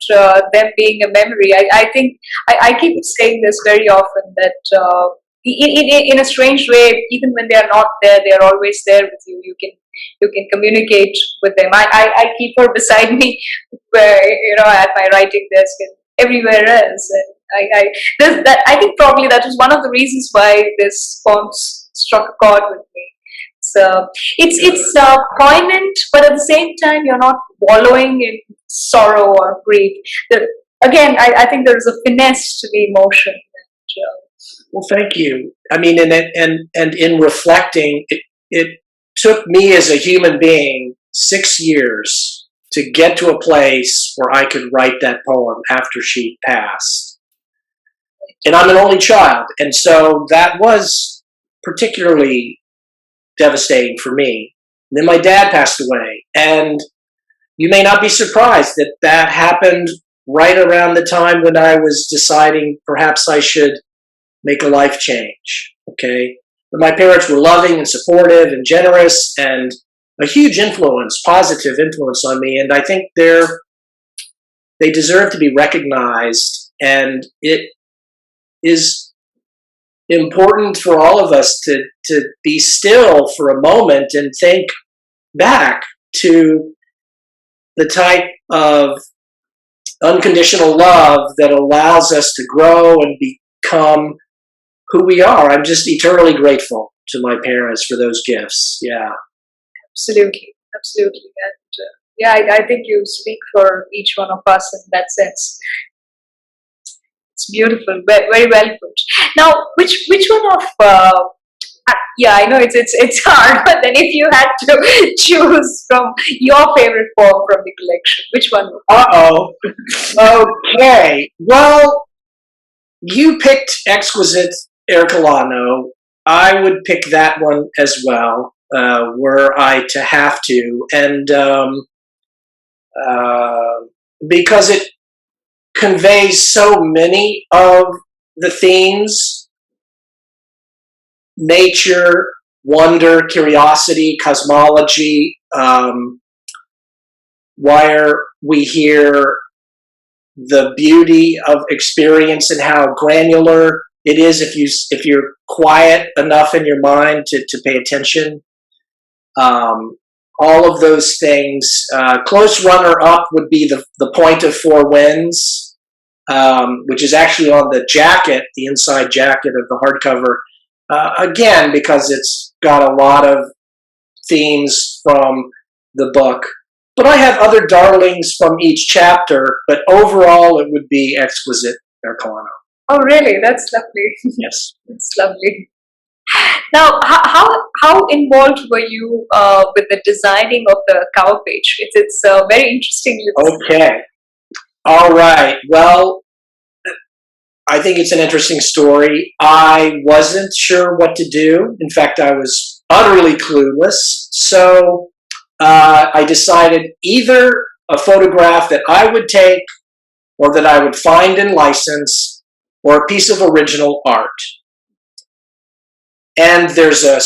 them being a memory. I think I keep saying this very often that in a strange way, even when they are not there, they are always there with you. You can communicate with them. I keep her beside me, where at my writing desk and everywhere else. And I think probably that was one of the reasons why this poem struck a chord with me. So it's poignant, but at the same time, you're not wallowing in sorrow or grief. Again, I think there is a finesse to the emotion. Well, thank you. I mean, and in reflecting, it took me as a human being 6 years to get to a place where I could write that poem after she passed. And I'm an only child, and so that was particularly devastating for me. And then my dad passed away, and you may not be surprised that that happened right around the time when I was deciding perhaps I should make a life change. Okay, but my parents were loving and supportive and generous, and a huge influence, positive influence on me. And I think they deserve to be recognized, and it is important for all of us to be still for a moment and think back to the type of unconditional love that allows us to grow and become who we are. I'm just eternally grateful to my parents for those gifts. Yeah. Absolutely. And I think you speak for each one of us in that sense. It's beautiful, very well put. Now, which one of I know it's hard, but then if you had to choose from your favorite poem from the collection, which one? Okay. Well, you picked Exquisite Ercolano. I would pick that one as well, were I to have to, and because it conveys so many of the themes: nature, wonder, curiosity, cosmology, where we hear the beauty of experience and how granular it is if you're quiet enough in your mind to pay attention. All of those things. Close runner-up would be the Point of Four Winds, which is actually on the jacket, the inside jacket of the hardcover. Again, because it's got a lot of themes from the book. But I have other darlings from each chapter, but overall it would be Exquisite Ercolano. Oh, really? That's lovely. Yes. It's lovely. Now, how involved were you with the designing of the cover page? It's very interesting. Okay. All right. Well, I think it's an interesting story. I wasn't sure what to do. In fact, I was utterly clueless. So I decided either a photograph that I would take or that I would find and license, or a piece of original art. And there's a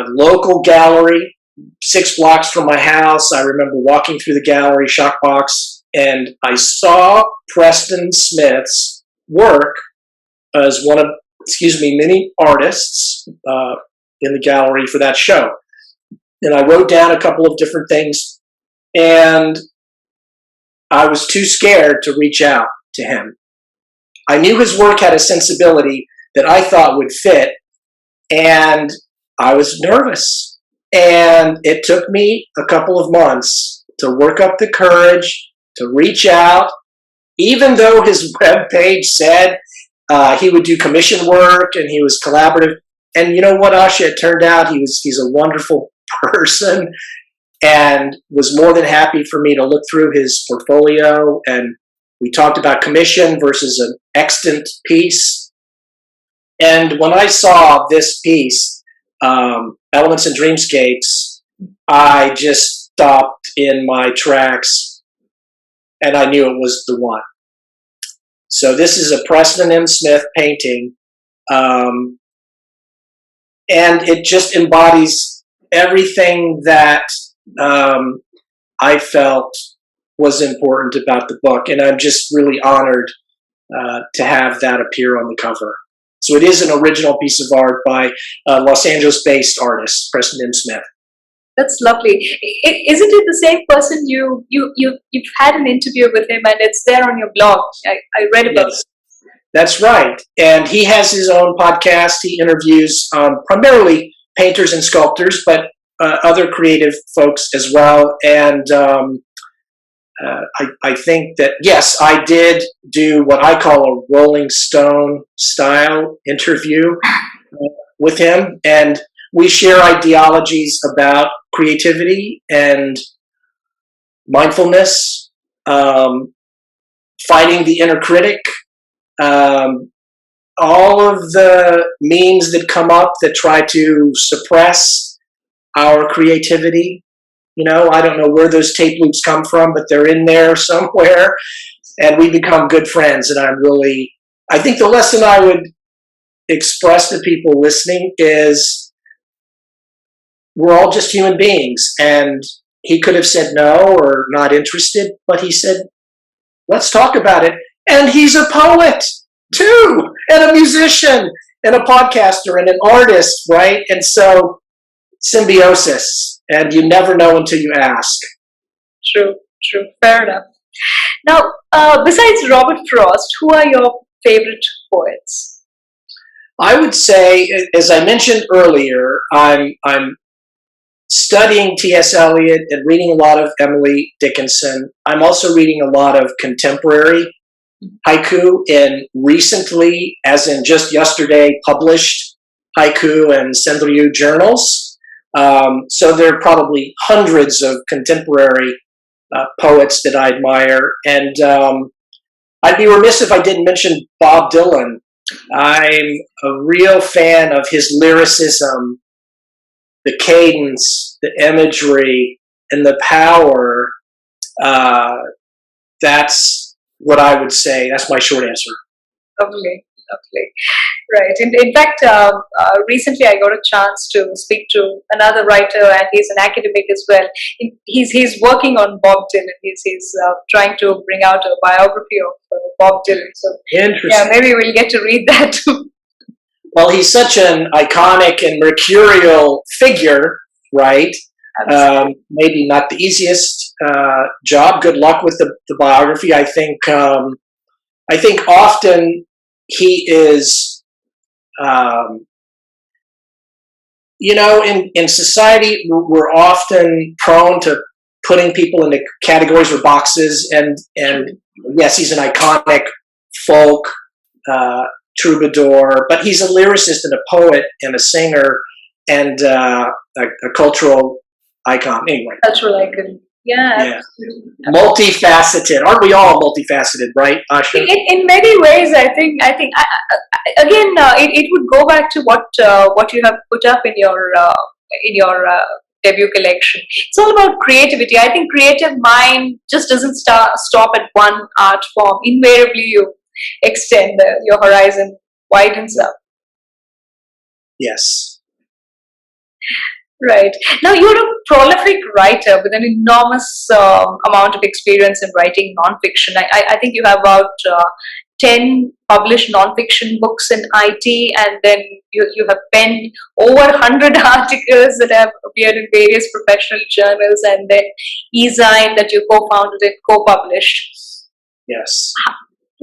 local gallery 6 blocks from my house. I remember walking through the gallery, shock box, and I saw Preston Smith's work as one of, many artists in the gallery for that show. And I wrote down a couple of different things, and I was too scared to reach out to him. I knew his work had a sensibility that I thought would fit, and I was nervous. And it took me a couple of months to work up the courage to reach out, even though his webpage said he would do commission work and he was collaborative. And you know what, Asha? It turned out he's a wonderful person and was more than happy for me to look through his portfolio. And we talked about commission versus an extant piece. And when I saw this piece, Elements and Dreamscapes, I just stopped in my tracks and I knew it was the one. So this is a Preston M. Smith painting, and it just embodies everything that I felt was important about the book, and I'm just really honored to have that appear on the cover. So it is an original piece of art by a Los Angeles-based artist, Preston M. Smith. That's lovely. Isn't it the same person you've had an interview with him and it's there on your blog? I read about it. That's right. And he has his own podcast. He interviews primarily painters and sculptors, but other creative folks as well. And I think that, yes, I did do what I call a Rolling Stone style interview with him. And we share ideologies about creativity and mindfulness, fighting the inner critic, all of the memes that come up that try to suppress our creativity. You know, I don't know where those tape loops come from, but they're in there somewhere, and we become good friends. And I think the lesson I would express to people listening is we're all just human beings. And he could have said no or not interested, but he said, let's talk about it. And he's a poet too, and a musician, and a podcaster, and an artist, right? And so symbiosis, and you never know until you ask. True. Fair enough. Now, besides Robert Frost, who are your favorite poets? I would say, as I mentioned earlier, I'm studying T.S. Eliot and reading a lot of Emily Dickinson. I'm also reading a lot of contemporary haiku and recently, as in just yesterday, published haiku and senryu journals. So there are probably hundreds of contemporary poets that I admire. And I'd be remiss if I didn't mention Bob Dylan. I'm a real fan of his lyricism, the cadence, the imagery, and the power. That's what I would say. That's my short answer. Lovely. Right. In fact, recently I got a chance to speak to another writer, and he's an academic as well. He's working on Bob Dylan. He's trying to bring out a biography of Bob Dylan. So interesting. Yeah, maybe we'll get to read that too. Well, he's such an iconic and mercurial figure, right? Maybe not the easiest job. Good luck with the biography. I think often he is, in society, we're often prone to putting people into categories or boxes. And yes, he's an iconic folk troubadour, but he's a lyricist and a poet and a singer and a cultural icon. Anyway. Cultural icon. Yeah. Multifaceted. Aren't we all multifaceted, right, Asha? In many ways, I think. Again, it would go back to what you have put up in your debut collection. It's all about creativity. I think creative mind just doesn't stop at one art form. Invariably, you extend your horizon, widens up. Yes. Right. Now, you're a prolific writer with an enormous amount of experience in writing nonfiction. I think you have about 10 published nonfiction books in IT, and then you have penned over 100 articles that have appeared in various professional journals, and then eZine that you co-founded and co-published. Yes.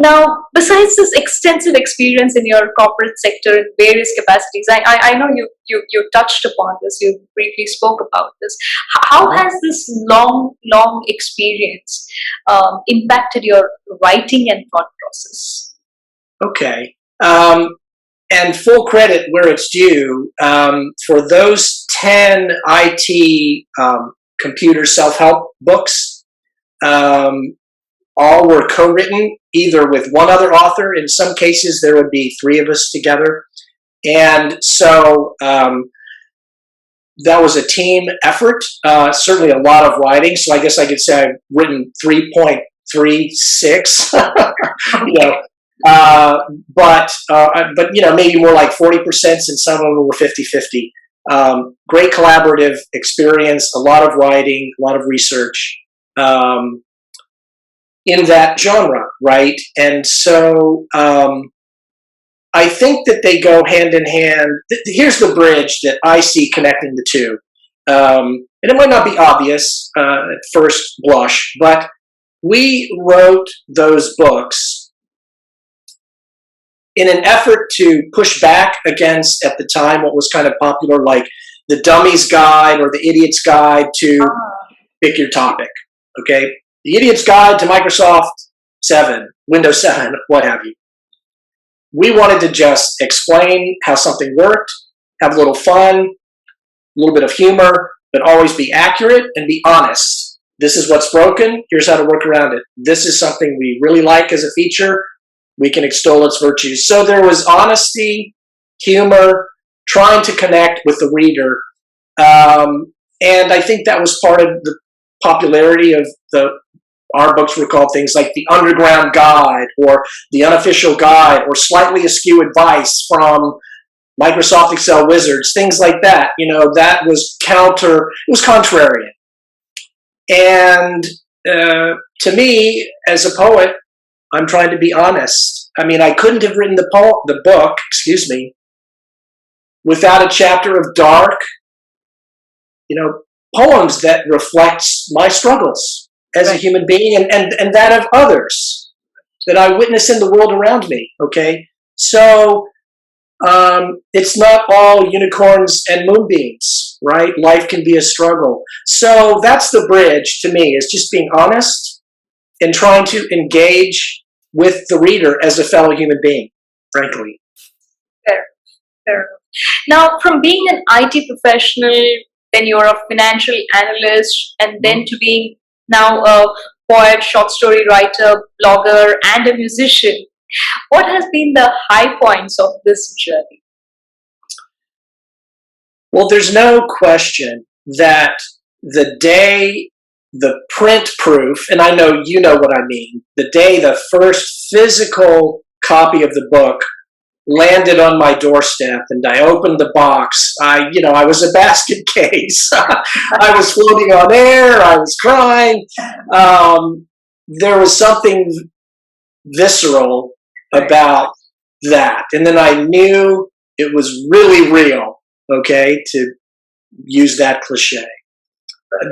Now, besides this extensive experience in your corporate sector in various capacities, I know you touched upon this, you briefly spoke about this. How has this long experience impacted your writing and thought process? Okay. And full credit where it's due, for those 10 IT computer self-help books, all were co-written either with one other author. In some cases, there would be 3 of us together. And so that was a team effort, certainly a lot of writing. So I guess I could say I've written 3.36, you know, but maybe more like 40%, and some of them were 50-50. Great collaborative experience, a lot of writing, a lot of research in that genre, right? And so I think that they go hand in hand. Here's the bridge that I see connecting the two. And it might not be obvious at first blush, but we wrote those books in an effort to push back against, at the time, what was kind of popular, like the Dummy's Guide or the Idiot's Guide to pick your topic, okay? The Idiot's Guide to Microsoft 7, Windows 7, what have you. We wanted to just explain how something worked, have a little fun, a little bit of humor, but always be accurate and be honest. This is what's broken. Here's how to work around it. This is something we really like as a feature. We can extol its virtues. So there was honesty, humor, trying to connect with the reader. And I think that was part of the popularity of our books were called things like the Underground Guide or the Unofficial Guide or Slightly Askew Advice from Microsoft Excel Wizards, things like that. You know, that was it was contrarian. And to me, as a poet, I'm trying to be honest. I mean, I couldn't have written the book, without a chapter of dark, poems that reflects my struggles as a human being and that of others that I witness in the world around me, okay? So it's not all unicorns and moonbeams, right? Life can be a struggle. So that's the bridge to me, is just being honest and trying to engage with the reader as a fellow human being, frankly. Fair. Now, from being an IT professional, then you're a financial analyst, and then to being now a poet, short story writer, blogger, and a musician, what has been the high points of this journey? Well, there's no question that the day the print proof, and I know you know what I mean, the day the first physical copy of the book landed on my doorstep and I opened the box, I was a basket case. I was floating on air, I was crying. There was something visceral about that. And then I knew it was really real, okay, to use that cliche.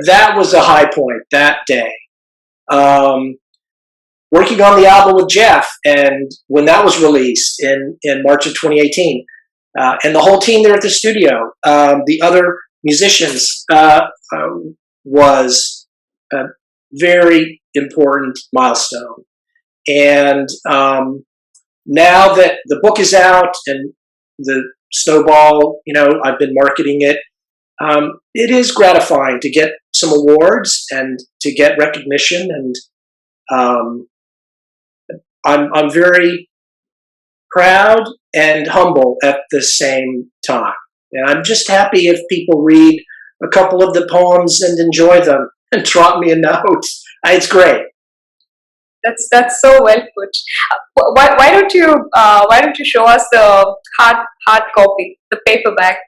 That was a high point that day. Working on the album with Jeff, and when that was released in March of 2018, and the whole team there at the studio, the other musicians, was a very important milestone. And now that the book is out and the Snowball, I've been marketing it, it is gratifying to get some awards and to get recognition, and I'm very proud and humble at the same time. And I'm just happy if people read a couple of the poems and enjoy them and drop me a note. It's great. That's so well put. Why don't you show us the hard copy, the paperback?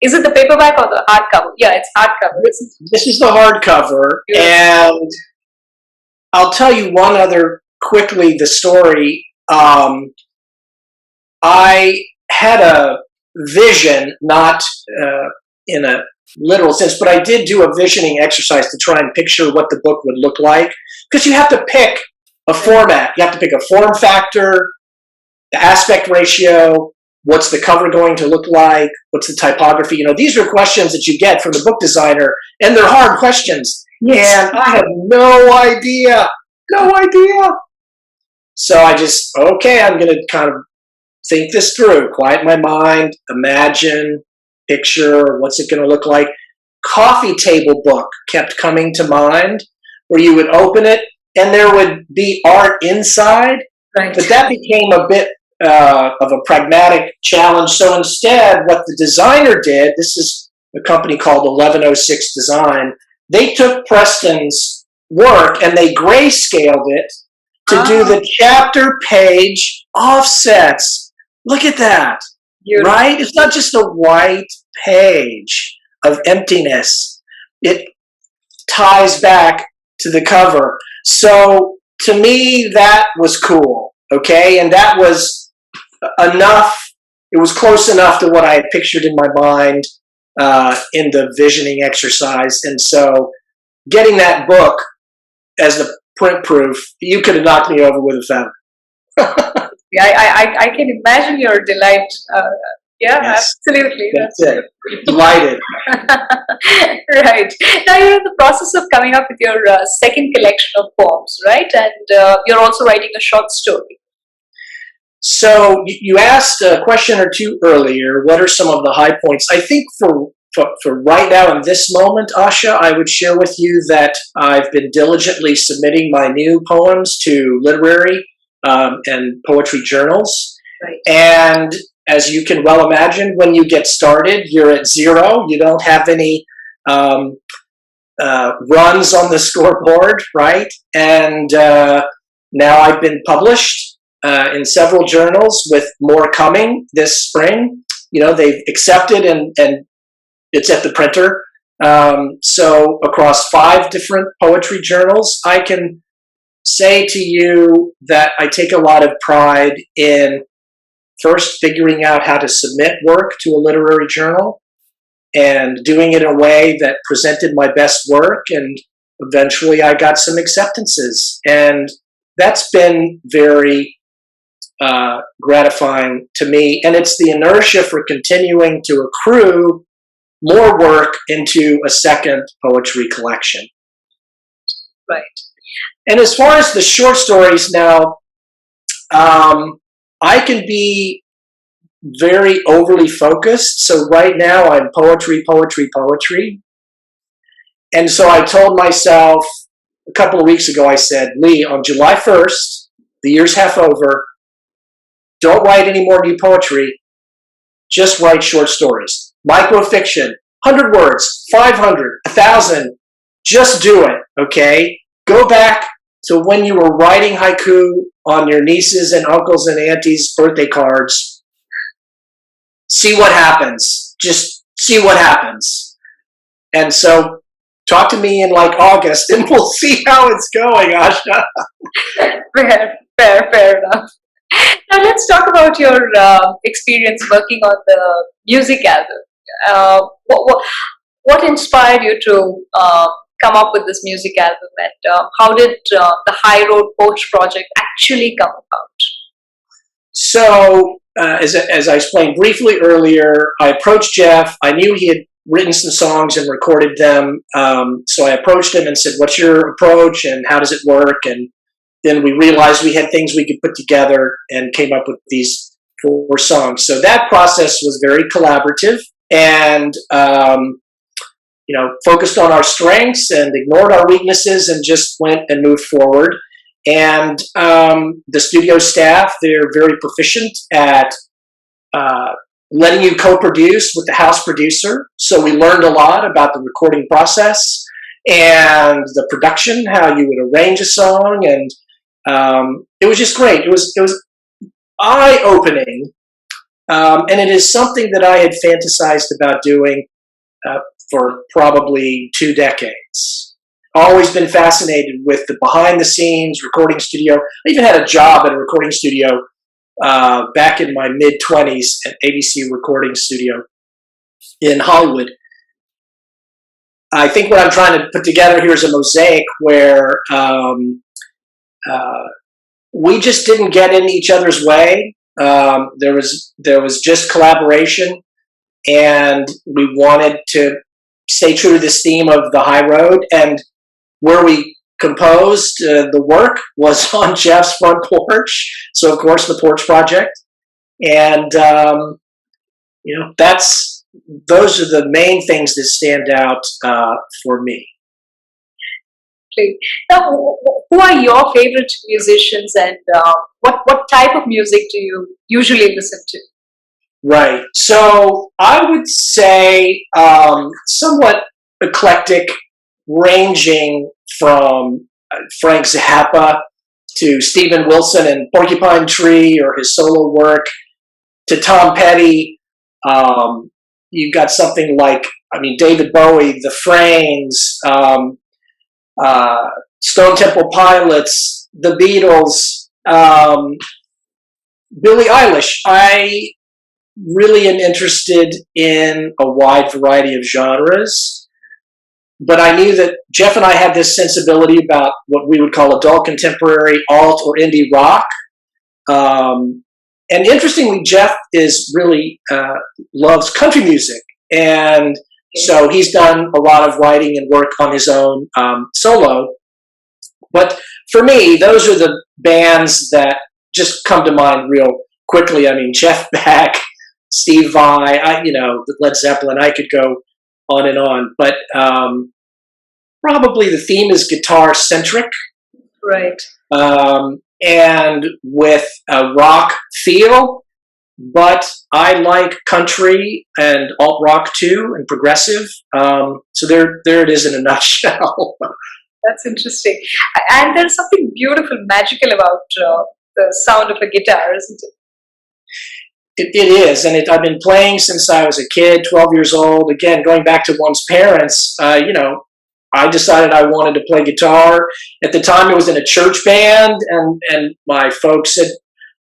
Is it the paperback or the hardcover? Yeah, it's hardcover. This is the hardcover, and I'll tell you one other quickly, the story. I had a vision, not in a literal sense, but I did do a visioning exercise to try and picture what the book would look like, because you have to pick a format. You have to pick a form factor, the aspect ratio, what's the cover going to look like, what's the typography. These are questions that you get from the book designer, and they're hard questions. Yes. And I have no idea. So I just, okay, I'm going to kind of think this through, quiet my mind, imagine, picture, what's it going to look like. Coffee table book kept coming to mind, where you would open it and there would be art inside, Right. but that became a bit of a pragmatic challenge. So instead, what the designer did, this is a company called 1106 Design, they took Preston's work and they grayscaled it to do the chapter page offsets. Look at that, right? It's not just a white page of emptiness. It ties back to the cover. So to me, that was cool, okay? And that was enough. It was close enough to what I had pictured in my mind in the visioning exercise. And so getting that book as the print proof, you could have knocked me over with a feather. Yeah, I can imagine your delight. Yes. Absolutely. That's it. Delighted. Right. Now you're in the process of coming up with your second collection of poems, right? And you're also writing a short story. So you asked a question or two earlier. What are some of the high points? I think for right now in this moment, Asha, I would share with you that I've been diligently submitting my new poems to literary and poetry journals. Right. And as you can well imagine, when you get started, you're at zero. You don't have any runs on the scoreboard, right? And now I've been published in several journals, with more coming this spring. They've accepted and it's at the printer. So across 5 different poetry journals, I can say to you that I take a lot of pride in first figuring out how to submit work to a literary journal and doing it in a way that presented my best work. And eventually I got some acceptances. And that's been very gratifying to me. And it's the inertia for continuing to accrue more work into a second poetry collection. Right. And as far as the short stories now, I can be very overly focused. So right now I'm poetry. And so I told myself a couple of weeks ago, I said, Lee, on July 1st, the year's half over, don't write any more new poetry, just write short stories. Microfiction, 100 words, 500, 1,000, just do it, okay? Go back to when you were writing haiku on your nieces and uncles and aunties' birthday cards. See what happens. Just see what happens. And so talk to me in like August and we'll see how it's going, Asha. Fair enough. Now let's talk about your experience working on the music album. What inspired you to come up with this music album, and how did the High Road Porch Project actually come about? So, as I explained briefly earlier, I approached Jeff. I knew he had written some songs and recorded them. So I approached him and said, what's your approach and how does it work? And then we realized we had things we could put together and came up with these 4 songs. So that process was very collaborative and, focused on our strengths and ignored our weaknesses and just went and moved forward. And the studio staff, they're very proficient at letting you co-produce with the house producer. So we learned a lot about the recording process and the production, how you would arrange a song. And it was just great. It was eye-opening. And it is something that I had fantasized about doing for probably 2 decades. Always been fascinated with the behind-the-scenes recording studio. I even had a job at a recording studio back in my mid-20s at ABC Recording Studio in Hollywood. I think what I'm trying to put together here is a mosaic where we just didn't get in each other's way. There was just collaboration, and we wanted to stay true to this theme of the high road. And where we composed the work was on Jeff's front porch. So of course the Porch Project, and those are the main things that stand out for me. Now, who are your favorite musicians, and what type of music do you usually listen to? Right. So I would say somewhat eclectic, ranging from Frank Zappa to Steven Wilson and Porcupine Tree or his solo work to Tom Petty. You've got something like, David Bowie, The Frames, Stone Temple Pilots, The Beatles, Billie Eilish. I really am interested in a wide variety of genres, but I knew that Jeff and I had this sensibility about what we would call adult contemporary, alt, or indie rock. And interestingly, Jeff is really loves country music, and so he's done a lot of writing and work on his own solo. But for me, those are the bands that just come to mind real quickly. Jeff Beck, Steve Vai, Led Zeppelin. I could go on and on, but probably the theme is guitar centric, right? And with a rock feel. But I like country and alt rock too, and progressive. So there it is in a nutshell. That's interesting. And there's something beautiful, magical about the sound of a guitar, isn't it? It is, and I've been playing since I was a kid, 12 years old. Again, going back to one's parents, I decided I wanted to play guitar. At the time, it was in a church band, and my folks said,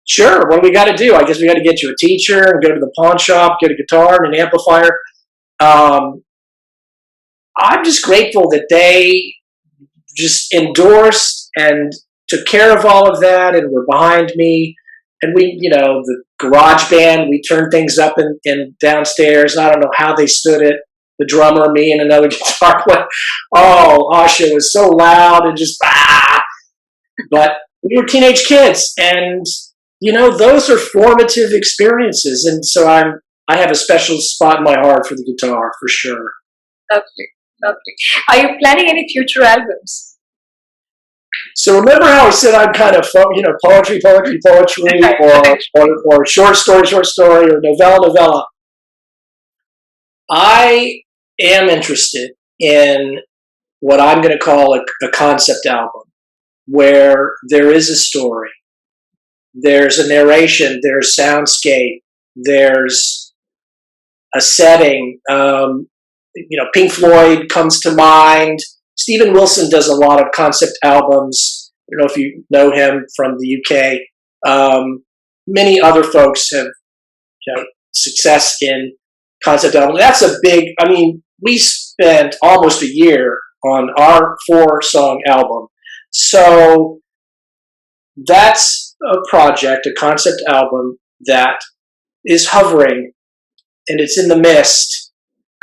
sure, what do we got to do? I guess we got to get you a teacher and go to the pawn shop, get a guitar and an amplifier. I'm just grateful that they just endorsed and took care of all of that and were behind me. And we, the garage band, we turned things up in downstairs. I don't know how they stood it. The drummer, me, and another guitar player. Oh, Asha was so loud and just But we were teenage kids, and those are formative experiences. And so I have a special spot in my heart for the guitar, for sure. Lovely, lovely. Are you planning any future albums? So remember how I said I'm kind of, poetry, or short story, or novella. I am interested in what I'm going to call a concept album, where there is a story, there's a narration, there's soundscape, there's a setting. Pink Floyd comes to mind. Steven Wilson does a lot of concept albums. I don't know if you know him from the UK. Many other folks have success in concept albums. That's a big, we spent almost a year on our 4-song album. So that's a project, a concept album that is hovering, and it's in the mist,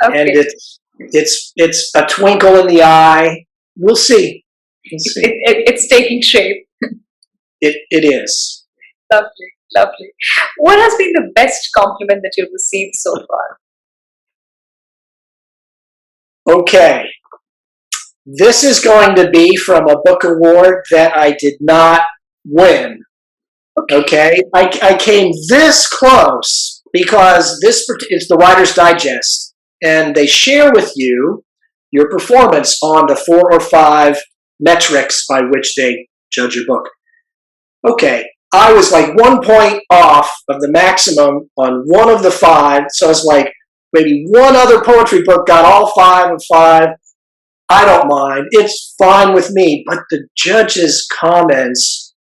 and it's a twinkle in the eye. We'll see. It's taking shape. It is. Lovely. What has been the best compliment that you've received so far? Okay. This is going to be from a book award that I did not win. Okay? I came this close because it's the Writer's Digest, and they share with you your performance on the 4 or 5 metrics by which they judge your book. Okay, I was like 1 point off of the maximum on one of the 5, so I was like, maybe one other poetry book got all 5 of 5. I don't mind. It's fine with me. But the judge's comments,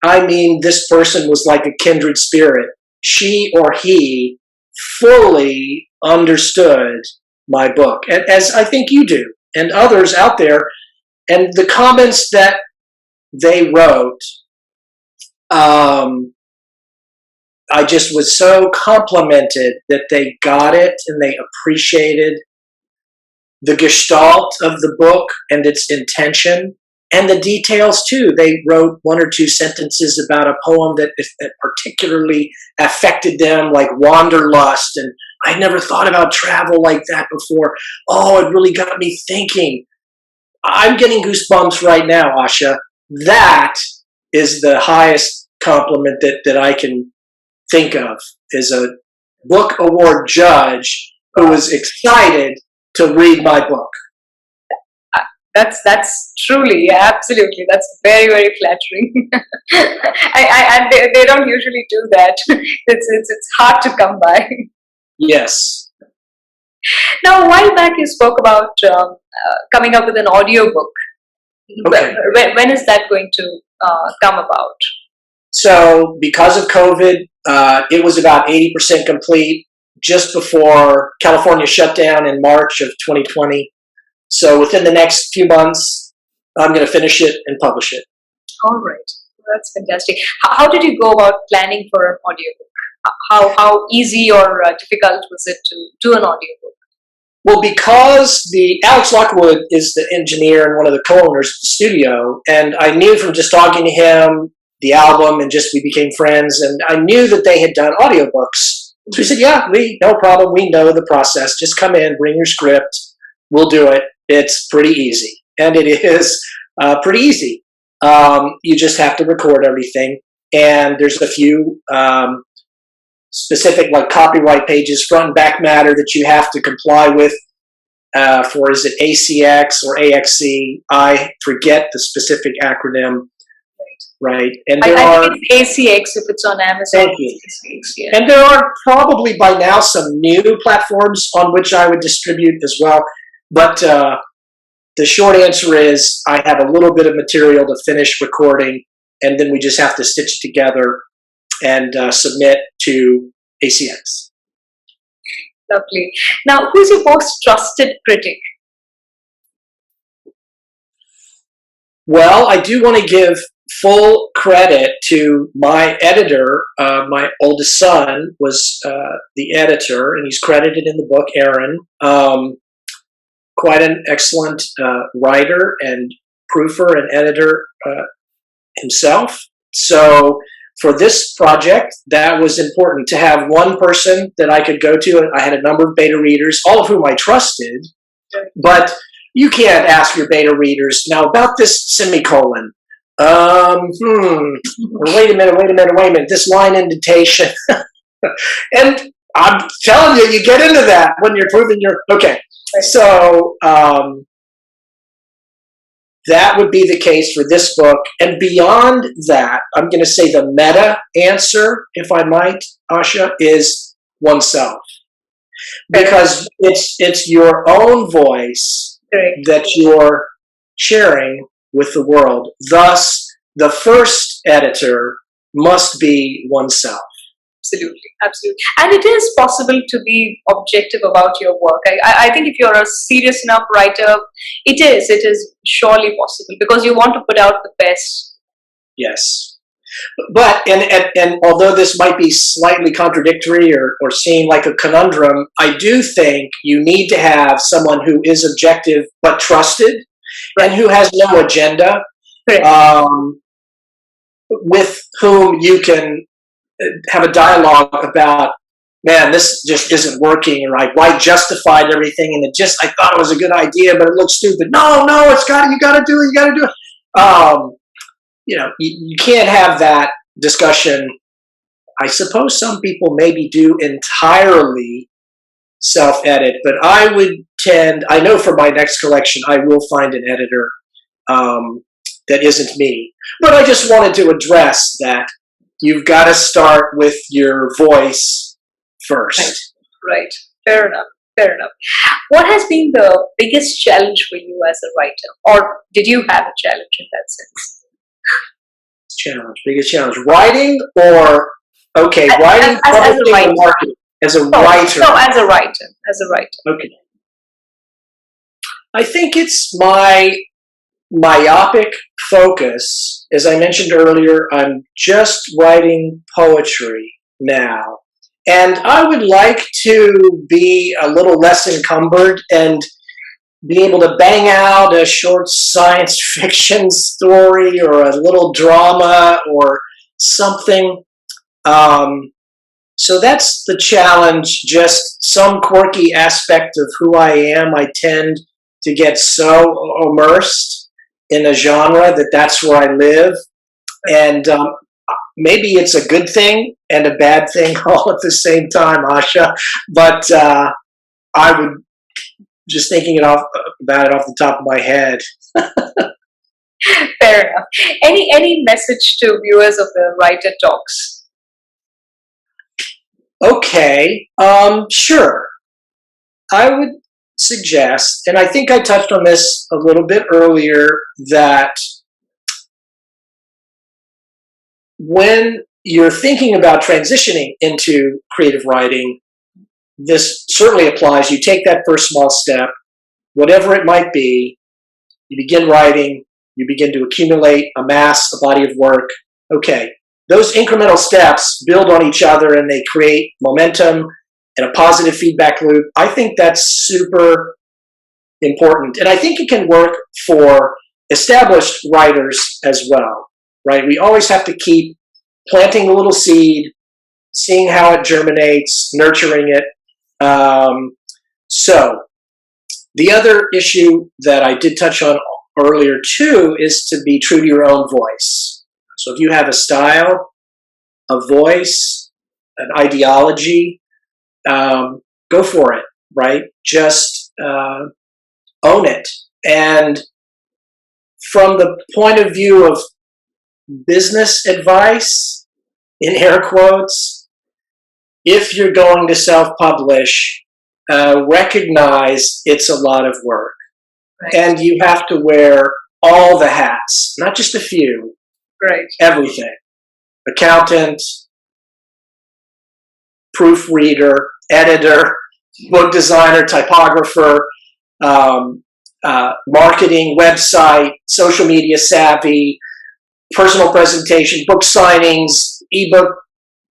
this person was like a kindred spirit. She or he fully understood my book, as I think you do, and others out there. And the comments that they wrote, I just was so complimented that they got it and they appreciated the gestalt of the book and its intention and the details too. They wrote one or two sentences about a poem that particularly affected them, like Wanderlust, and I'd never thought about travel like that before. Oh, it really got me thinking. I'm getting goosebumps right now, Asha. That is the highest compliment that I can think of, is a book award judge who was excited to read my book. That's truly, yeah, absolutely. That's very, very flattering. And they don't usually do that. It's hard to come by. Yes. Now, a while back, you spoke about coming up with an audiobook. Okay. When is that going to come about? So, because of COVID, it was about 80% complete just before California shut down in March of 2020. So within the next few months, I'm going to finish it and publish it. All right. That's fantastic. How did you go about planning for an audiobook? How easy or difficult was it to do an audiobook? Well, because Alex Lockwood is the engineer and one of the co-owners of the studio, and I knew from just talking to him, the album, and just we became friends, and I knew that they had done audiobooks. So he said, yeah, no problem. We know the process. Just come in, bring your script. We'll do it. It's pretty easy. And it is pretty easy. You just have to record everything. And there's a few specific like copyright pages, front and back matter that you have to comply with for, is it ACX or AXC? I forget the specific acronym. Right. And there I think it's ACX if it's on Amazon. Thank you. Yeah. And there are probably by now some new platforms on which I would distribute as well. But the short answer is I have a little bit of material to finish recording, and then we just have to stitch it together and submit to ACX. Lovely. Now, who's your most trusted critic? Well, I do want to give full credit to my editor. My oldest son was the editor, and he's credited in the book, Aaron. Quite an excellent writer and proofer and editor himself. So for this project, that was important to have one person that I could go to. I had a number of beta readers, all of whom I trusted, but you can't ask your beta readers, now about this semicolon. Wait a minute, this line indentation. And I'm telling you, you get into that when you're proving your, okay. So that would be the case for this book. And beyond that, I'm going to say the meta answer, if I might, Asha, is oneself. Because it's your own voice that you're sharing with the world. Thus, the first editor must be oneself. Absolutely, absolutely. And it is possible to be objective about your work. I think if you're a serious enough writer, it is surely possible because you want to put out the best. Yes. But, and although this might be slightly contradictory or seem like a conundrum, I do think you need to have someone who is objective but trusted and who has no agenda, with whom you can have a dialogue about, man, this just isn't working, or I justified everything, and I thought it was a good idea, but it looks stupid. No, you got to do it. You can't have that discussion. I suppose some people maybe do entirely self-edit, but I know for my next collection, I will find an editor that isn't me. But I just wanted to address that you've got to start with your voice first. Right. Fair enough. What has been the biggest challenge for you as a writer? Or did you have a challenge in that sense? Biggest challenge. Writing or, writing, publishing, or marketing? As a writer. No, as a writer. Okay. I think it's my myopic focus. As I mentioned earlier, I'm just writing poetry now. And I would like to be a little less encumbered and be able to bang out a short science fiction story or a little drama or something. So that's the challenge, just some quirky aspect of who I am. I tend to get so immersed in a genre that's where I live. And maybe it's a good thing and a bad thing all at the same time, Asha. But I would, just thinking about it off the top of my head. Fair enough. Any message to viewers of the Writer Talks? Okay, sure. I would suggest, and I think I touched on this a little bit earlier, that when you're thinking about transitioning into creative writing, this certainly applies. You take that first small step, whatever it might be, you begin writing, you begin to accumulate, amass a body of work. Okay, those incremental steps build on each other and they create momentum and a positive feedback loop. I think that's super important. And I think it can work for established writers as well, right? We always have to keep planting the little seed, seeing how it germinates, nurturing it. So the other issue that I did touch on earlier too is to be true to your own voice. So if you have a style, a voice, an ideology, go for it, right? Just own it. And from the point of view of business advice, in air quotes, if you're going to self-publish, recognize it's a lot of work. Right. And you have to wear all the hats, not just a few. Right. Everything. Accountant, proofreader, editor, book designer, typographer, marketing, website, social media savvy, personal presentation, book signings, ebook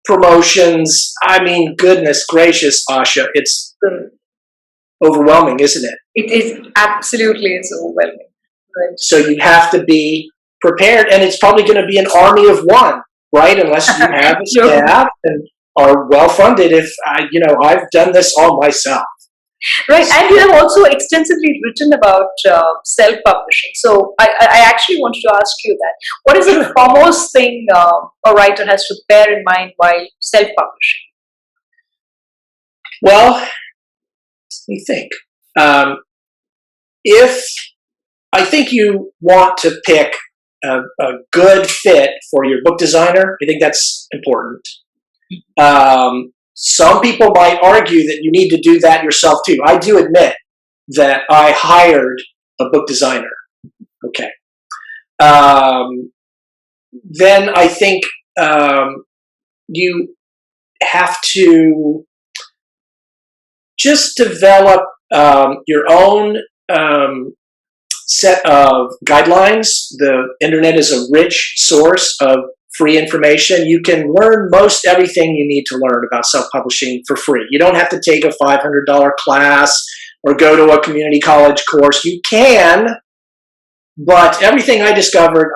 promotions. I mean, goodness gracious, Asha, it's overwhelming, isn't it? It is absolutely, it's overwhelming. Right. So you have to be prepared, and it's probably going to be an army of one, right? Unless you have a staff and are well funded. If I've done this all myself. Right, and you have also extensively written about self-publishing. So I actually wanted to ask you that. What is the foremost thing a writer has to bear in mind while self-publishing? Well, let me think. If I think you want to pick a good fit for your book designer, I think that's important. Some people might argue that you need to do that yourself too. I do admit that I hired a book designer. Okay. Then I think you have to just develop your own set of guidelines. The internet is a rich source of free information. You can learn most everything you need to learn about self-publishing for free. You don't have to take a $500 class or go to a community college course. You can, but everything I discovered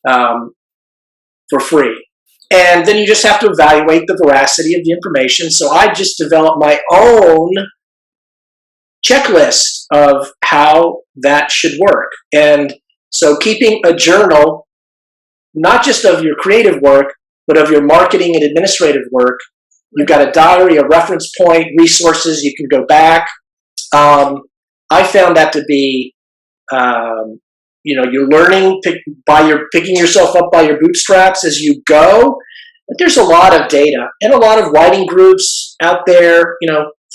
for free. And then you just have to evaluate the veracity of the information. So I just developed my own checklist of how that should work. And so keeping a journal, not just of your creative work, but of your marketing and administrative work. You've got a diary, a reference point, resources, you can go back. I found that to be, you're learning picking yourself up by your bootstraps as you go. But there's a lot of data and a lot of writing groups out there,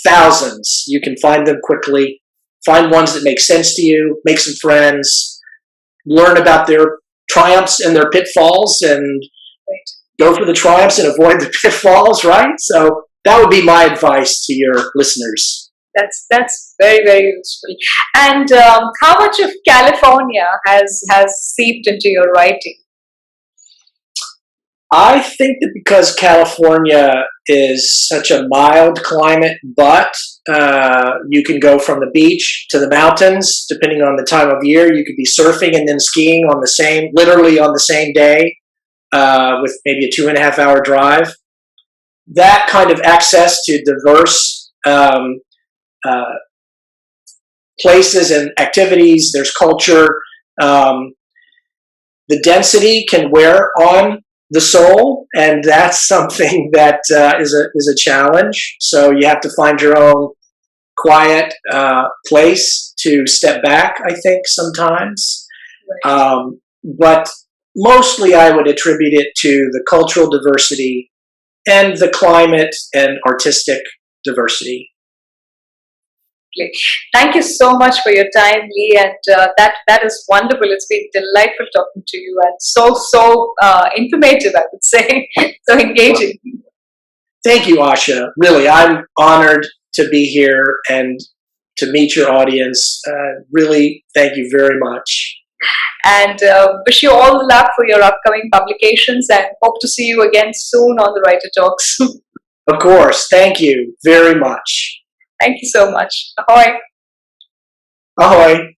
thousands. You can find them quickly, find ones that make sense to you, make some friends, learn about their triumphs and their pitfalls, and go for the triumphs and avoid the pitfalls, right? So that would be my advice to your listeners. That's very, very useful. And how much of California has seeped into your writing? I think that because California is such a mild climate, but you can go from the beach to the mountains depending on the time of year. You could be surfing and then skiing on the same, literally on the same day, with maybe a 2.5 hour drive. That kind of access to diverse uh, places and activities. There's culture. Um, the density can wear on the soul, and that's something that is a challenge. So you have to find your own quiet place to step back, I think, sometimes. But mostly I would attribute it to the cultural diversity and the climate and artistic diversity. Thank you so much for your time, Lee, and that is wonderful. It's been delightful talking to you, and so informative, I would say, so engaging. Thank you, Asha. Really, I'm honored to be here and to meet your audience. Really, thank you very much. And wish you all the luck for your upcoming publications, and hope to see you again soon on the Writer Talks. Of course. Thank you very much. Thank you so much. Ahoy. Ahoy.